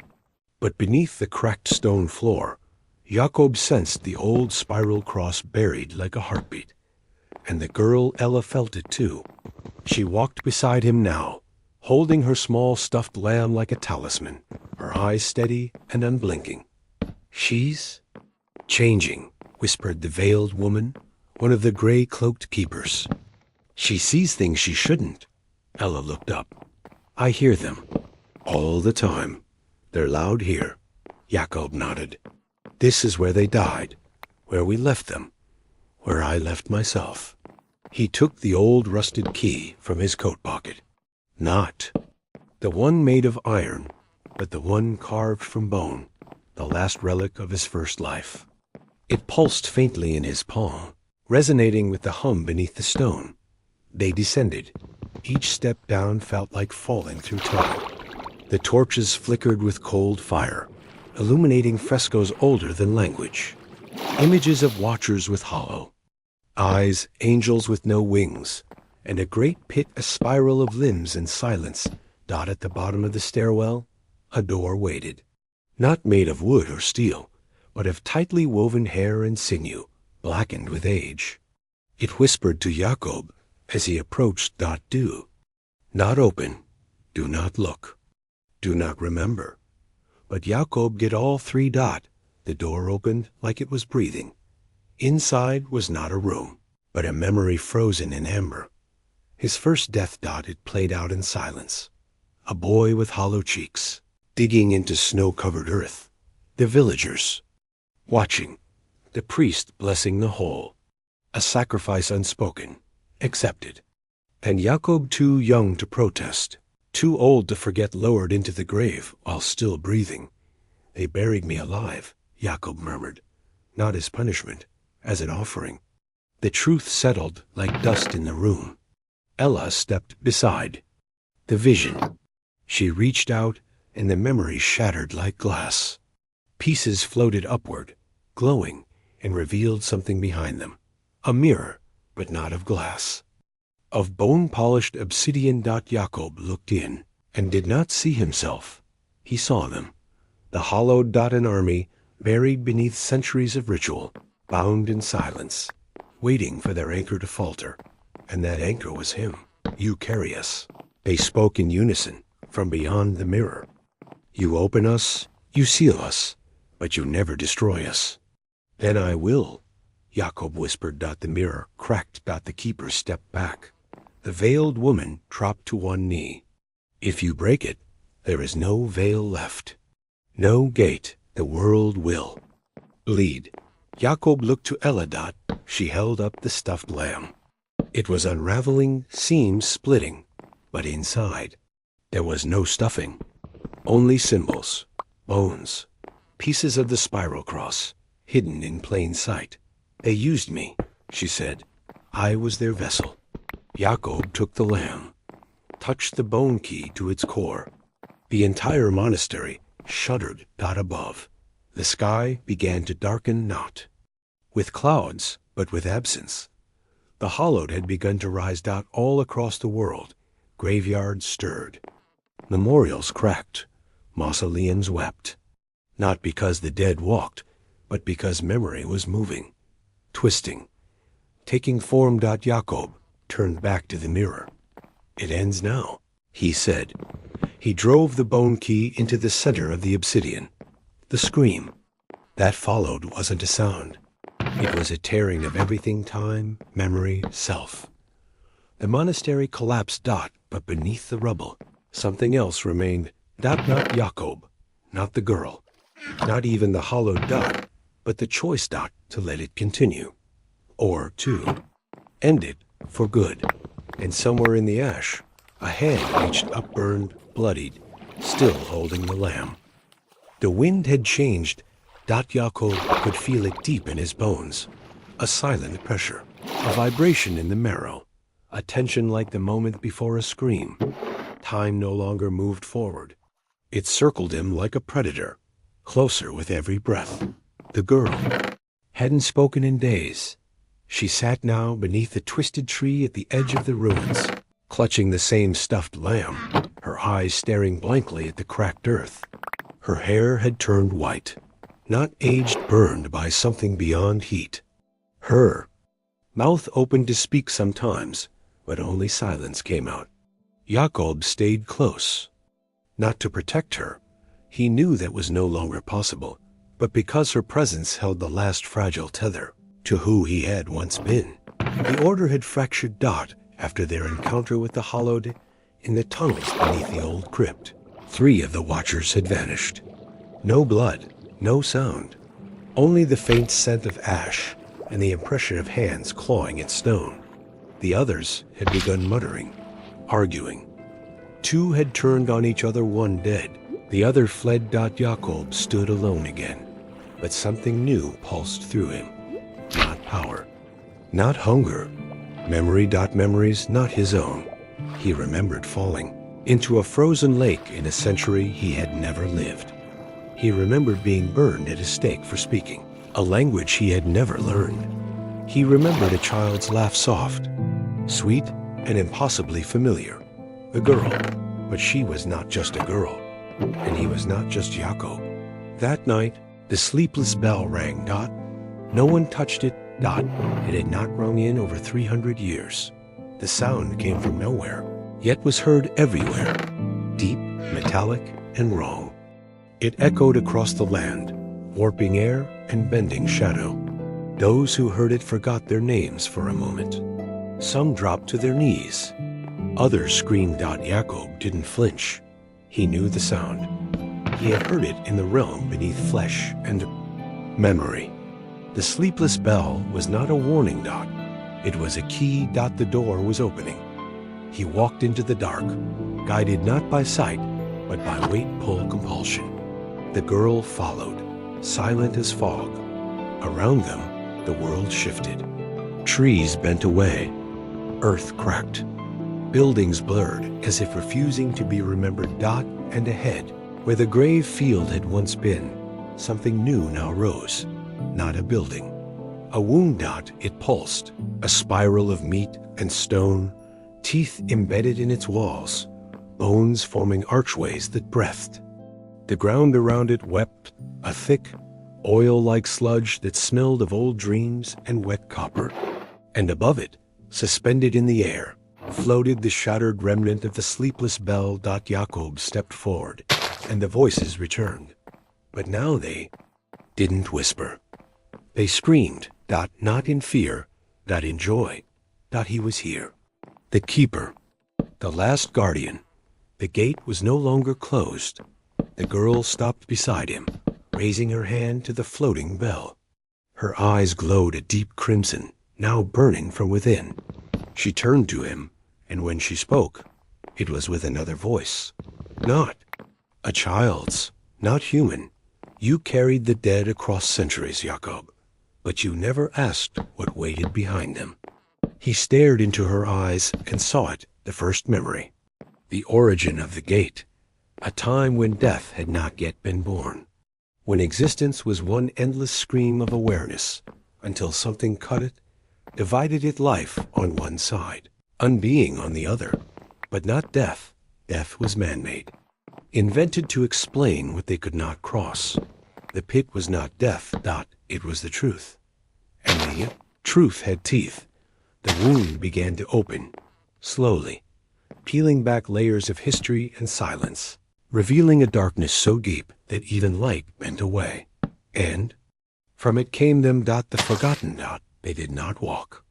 But beneath the cracked stone floor, Jacob sensed the old spiral cross buried like a heartbeat. And the girl Ella felt it too. She walked beside him now, holding her small stuffed lamb like a talisman, her eyes steady and unblinking. She's changing, whispered the veiled woman, one of the gray-cloaked keepers. She sees things she shouldn't. Ella looked up. I hear them. All the time. They're loud here. Jacob nodded. This is where they died, where we left them, where I left myself. He took the old rusted key from his coat pocket. Not the one made of iron, but the one carved from bone, the last relic of his first life. It pulsed faintly in his palm, resonating with the hum beneath the stone. They descended. Each step down felt like falling through time. The torches flickered with cold fire, illuminating frescoes older than language. Images of watchers with hollow eyes, angels with no wings, and a great pit, a spiral of limbs and silence. Dot at the bottom of the stairwell, a door waited. Not made of wood or steel, but of tightly woven hair and sinew, blackened with age. It whispered to Jacob as he approached. Do not open, do not look, do not remember. But Jacob did all three. The door opened like it was breathing. Inside was not a room, but a memory frozen in amber. His first death. It played out in silence. A boy with hollow cheeks, digging into snow-covered earth. The villagers, watching. The priest blessing the hole. A sacrifice unspoken, accepted. And Jacob, too young to protest, too old to forget, lowered into the grave while still breathing. They buried me alive, Jacob murmured, not as punishment, as an offering. The truth settled like dust in the room. Ella stepped beside. The vision. She reached out, and the memory shattered like glass. Pieces floated upward, glowing, and revealed something behind them. A mirror, but not of glass. Of bone-polished obsidian. Jacob looked in, and did not see himself. He saw them. The hollowed. An army, buried beneath centuries of ritual, bound in silence, waiting for their anchor to falter. And that anchor was him. You carry us. They spoke in unison, from beyond the mirror. You open us, you seal us, but you never destroy us. Then I will, Jacob whispered. The mirror cracked. The keeper stepped back. The veiled woman dropped to one knee. If you break it, there is no veil left. No gate. The world will bleed. Jacob looked to Ella. She held up the stuffed lamb. It was unraveling, seams splitting, but inside there was no stuffing. Only symbols, bones, pieces of the spiral cross, hidden in plain sight. They used me, she said. I was their vessel. Jacob took the lamb, touched the bone key to its core. The entire monastery shuddered. Above. The sky began to darken not with clouds, but with absence. The hollowed had begun to rise. All across the world. Graveyards stirred. Memorials cracked. Mausoleums wept. Not because the dead walked, but because memory was moving, twisting, taking form. Jacob turned back to the mirror. It ends now, he said. He drove the bone key into the center of the obsidian. The scream that followed wasn't a sound. It was a tearing of everything: time, memory, self. The monastery collapsed, but beneath the rubble, something else remained. Not Jakob, not the girl, not even the hollowed but the choice to let it continue. Or to end it for good. And somewhere in the ash, a hand reached upburned, bloodied, still holding the lamb. The wind had changed. Jakob could feel it deep in his bones. A silent pressure, a vibration in the marrow, a tension like the moment before a scream. Time no longer moved forward. It circled him like a predator, closer with every breath. The girl hadn't spoken in days. She sat now beneath the twisted tree at the edge of the ruins, clutching the same stuffed lamb, her eyes staring blankly at the cracked earth. Her hair had turned white, not aged, burned by something beyond heat. Her mouth opened to speak sometimes, but only silence came out. Jakob stayed close, not to protect her. He knew that was no longer possible, but because her presence held the last fragile tether to who he had once been. The order had fractured after their encounter with the hollowed in the tunnels beneath the old crypt. 3 of the watchers had vanished. No blood, no sound, only the faint scent of ash and the impression of hands clawing at stone. The others had begun muttering, arguing. 2 had turned on each other, one dead. The other fled. Jakob stood alone again, but something new pulsed through him. Not power, not hunger, memories not his own. He remembered falling into a frozen lake in a century he had never lived. He remembered being burned at a stake for speaking a language he had never learned. He remembered a child's laugh, soft, sweet, and impossibly familiar. The girl, but she was not just a girl, and he was not just Jakob. That night, the sleepless bell rang. No one touched it. It had not rung in over 300 years. The sound came from nowhere, yet was heard everywhere, deep, metallic, and wrong. It echoed across the land, warping air and bending shadow. Those who heard it forgot their names for a moment. Some dropped to their knees. Others screamed. Jakob didn't flinch. He knew the sound. He had heard it in the realm beneath flesh and memory. The sleepless bell was not a warning. It was a key. The door was opening. He walked into the dark, guided not by sight, but by weight-pull compulsion. The girl followed, silent as fog. Around them, the world shifted. Trees bent away. Earth cracked. Buildings blurred, as if refusing to be remembered. And ahead, where the grave field had once been, something new now rose. Not a building. A wound. It pulsed, a spiral of meat and stone, teeth embedded in its walls, bones forming archways that breathed. The ground around it wept, a thick, oil-like sludge that smelled of old dreams and wet copper. And above it, suspended in the air, floated the shattered remnant of the sleepless bell. Jakob stepped forward, and the voices returned. But now they didn't whisper. They screamed. Not in fear, not in joy. He was here. The keeper, the last guardian. The gate was no longer closed. The girl stopped beside him, raising her hand to the floating bell. Her eyes glowed a deep crimson, now burning from within. She turned to him, and when she spoke, it was with another voice. Not a child's, not human. You carried the dead across centuries, Jakob, but you never asked what waited behind them. He stared into her eyes and saw it, the first memory. The origin of the gate, a time when death had not yet been born, when existence was one endless scream of awareness, until something cut it, divided it, life on one side, unbeing on the other. But not death. Death was man-made, invented to explain what they could not cross. The pit was not death. It was the truth. And the truth had teeth. The wound began to open, slowly. peeling back layers of history and silence, revealing a darkness so deep that even light bent away. And from it came them the forgotten. They did not walk.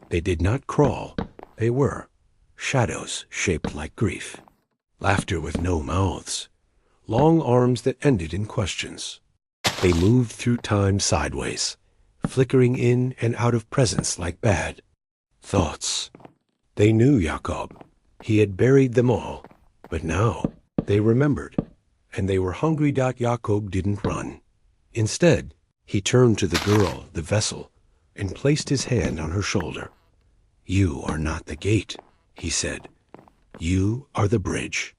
They did not crawl. They were shadows shaped like grief. Laughter with no mouths. Long arms that ended in questions. They moved through time sideways, flickering in and out of presence like bad thoughts. They knew Jakob. He had buried them all. But now they remembered. And they were hungry. Jakob didn't run. Instead, he turned to the girl, the vessel, and placed his hand on her shoulder. "You are not the gate," he said. "You are the bridge."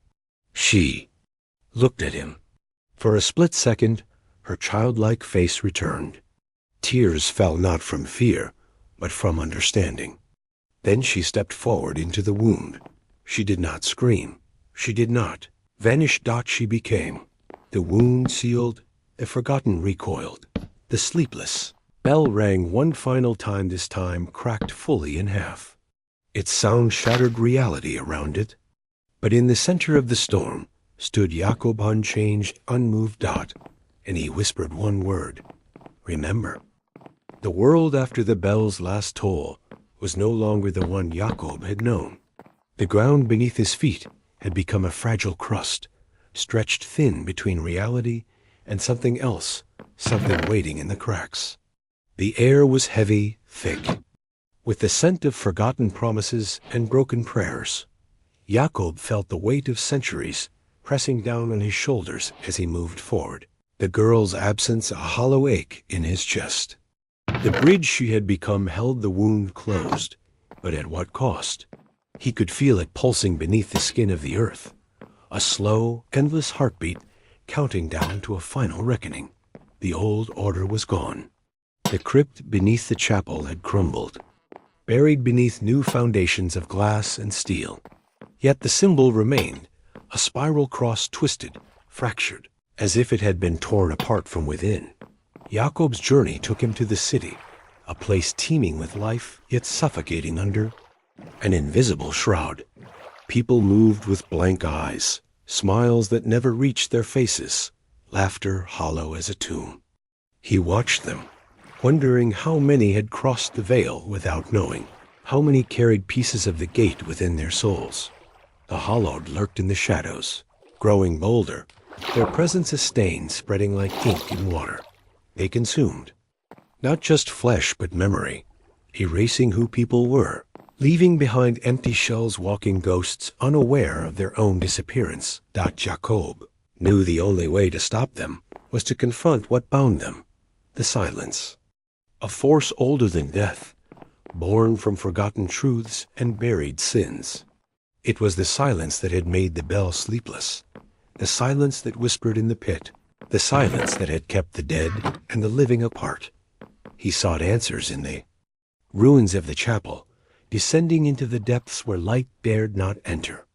She looked at him. For a split second, her childlike face returned. Tears fell not from fear, but from understanding. Then she stepped forward into the wound. She did not scream. She did not vanish. She became. The wound sealed, the forgotten recoiled. The sleepless bell rang one final time, this time cracked fully in half. Its sound shattered reality around it. But in the center of the storm stood Jakob, unchanged, unmoved. And he whispered one word: "Remember." The world after the bell's last toll was no longer the one Jakob had known. The ground beneath his feet had become a fragile crust, stretched thin between reality and something else, something waiting in the cracks. The air was heavy, thick, with the scent of forgotten promises and broken prayers. Jakob felt the weight of centuries pressing down on his shoulders as he moved forward. The girl's absence a hollow ache in his chest. The bridge she had become held the wound closed, but at what cost? He could feel it pulsing beneath the skin of the earth, a slow, endless heartbeat counting down to a final reckoning. The old order was gone. The crypt beneath the chapel had crumbled, buried beneath new foundations of glass and steel. Yet the symbol remained, a spiral cross, twisted, fractured, as if it had been torn apart from within. Jakob's journey took him to the city, a place teeming with life, yet suffocating under an invisible shroud. People moved with blank eyes, smiles that never reached their faces, laughter hollow as a tomb. He watched them, wondering how many had crossed the veil without knowing, how many carried pieces of the gate within their souls. The hollowed lurked in the shadows, growing bolder, their presence a stain spreading like ink in water. They consumed, not just flesh but memory, erasing who people were, leaving behind empty shells, walking ghosts unaware of their own disappearance. Jakob knew the only way to stop them was to confront what bound them, the silence. A force older than death, born from forgotten truths and buried sins. It was the silence that had made the bell sleepless, the silence that whispered in the pit, the silence that had kept the dead and the living apart. He sought answers in the ruins of the chapel, descending into the depths where light dared not enter.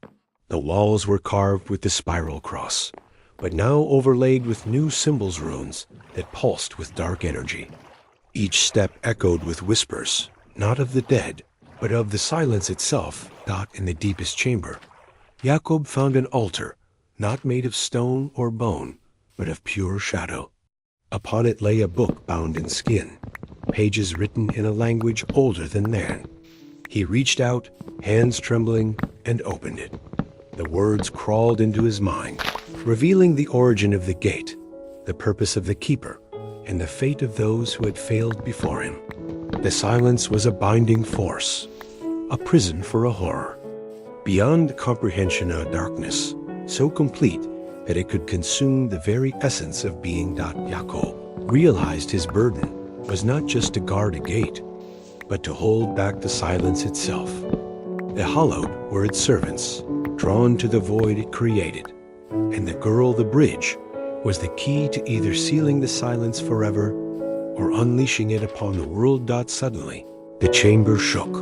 The walls were carved with the spiral cross, but now overlaid with new symbols, runes that pulsed with dark energy. Each step echoed with whispers, not of the dead, but of the silence itself. In the deepest chamber, Jakob found an altar, not made of stone or bone, but of pure shadow. Upon it lay a book bound in skin, pages written in a language older than man. He reached out, hands trembling, and opened it. The words crawled into his mind, revealing the origin of the gate, the purpose of the keeper, and the fate of those who had failed before him. The silence was a binding force, a prison for a horror. Beyond comprehension, a darkness, so complete that it could consume the very essence of being. Jakob realized his burden was not just to guard a gate, but to hold back the silence itself. The hallowed were its servants, drawn to the void it created, and the girl, the bridge, was the key to either sealing the silence forever or unleashing it upon the world. Suddenly, the chamber shook.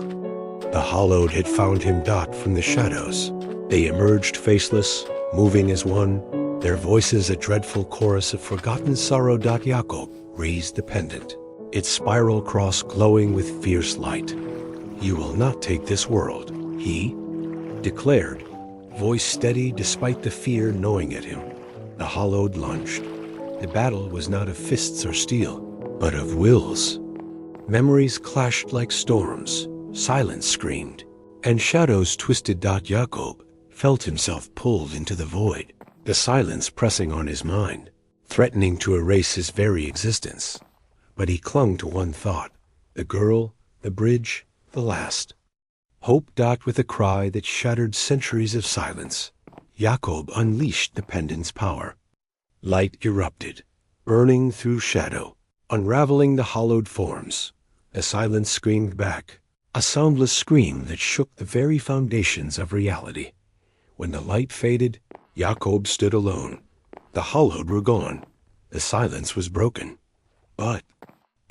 The hallowed had found him. From the shadows, they emerged faceless, moving as one, their voices a dreadful chorus of forgotten sorrow. Jakob raised the pendant, its spiral cross glowing with fierce light. "You will not take this world," he declared, voice steady despite the fear gnawing at him. The Hollowed lunged. The battle was not of fists or steel, but of wills. Memories clashed like storms, silence screamed, and shadows twisted. Jacob felt himself pulled into the void, the silence pressing on his mind, threatening to erase his very existence. But he clung to one thought, the girl, the bridge, the last. Hope. With a cry that shattered centuries of silence, Jacob unleashed the pendant's power. Light erupted, burning through shadow, unraveling the hollowed forms. The silence screamed back, a soundless scream that shook the very foundations of reality. When the light faded, Jacob stood alone. The hollowed were gone. The silence was broken. But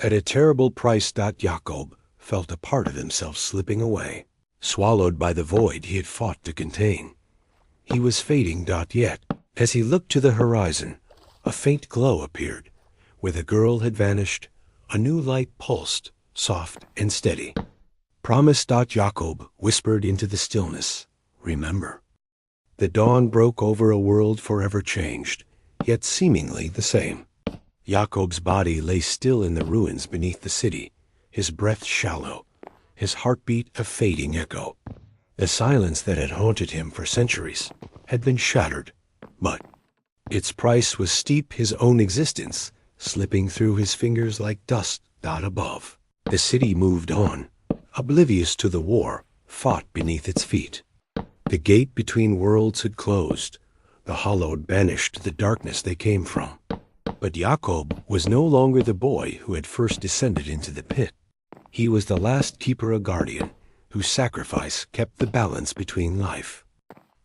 at a terrible price. Jacob felt a part of himself slipping away, swallowed by the void he had fought to contain. He was fading. Yet, as he looked to the horizon, a faint glow appeared. Where the girl had vanished, a new light pulsed, soft and steady. Promise. Jacob whispered into the stillness, remember. The dawn broke over a world forever changed, yet seemingly the same. Jacob's body lay still in the ruins beneath the city, his breath shallow, his heartbeat a fading echo. The silence that had haunted him for centuries had been shattered, but its price was steep. His own existence slipping through his fingers like dust. Above, the city moved on, oblivious to the war fought beneath its feet. The gate between worlds had closed. The Hollowed banished the darkness they came from. But Jacob was no longer the boy who had first descended into the pit. He was the last keeper, a guardian, whose sacrifice kept the balance between life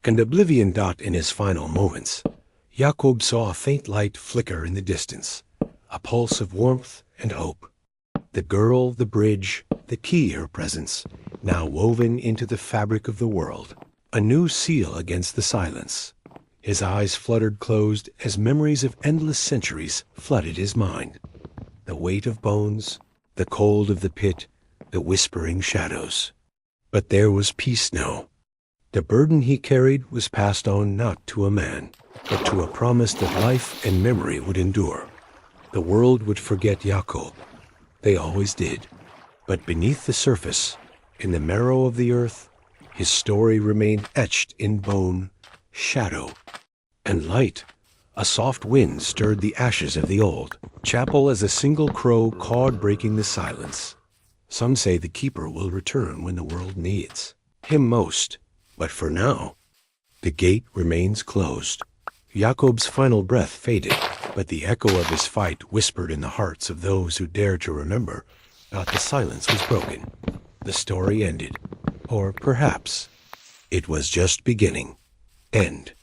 and oblivion. In his final moments, Jacob saw a faint light flicker in the distance, a pulse of warmth and hope. The girl, the bridge, the key, her presence, now woven into the fabric of the world, a new seal against the silence. His eyes fluttered closed as memories of endless centuries flooded his mind. The weight of bones, the cold of the pit, the whispering shadows. But there was peace now. The burden he carried was passed on not to a man, but to a promise that life and memory would endure. The world would forget Jacob. They always did. But beneath the surface, in the marrow of the earth, his story remained etched in bone, shadow, and light. A soft wind stirred the ashes of the old chapel as a single crow cawed, breaking the silence. Some say the keeper will return when the world needs him most, but for now, the gate remains closed. Jacob's final breath faded, but the echo of his fight whispered in the hearts of those who dared to remember. The silence was broken. The story ended. Or perhaps it was just beginning. End.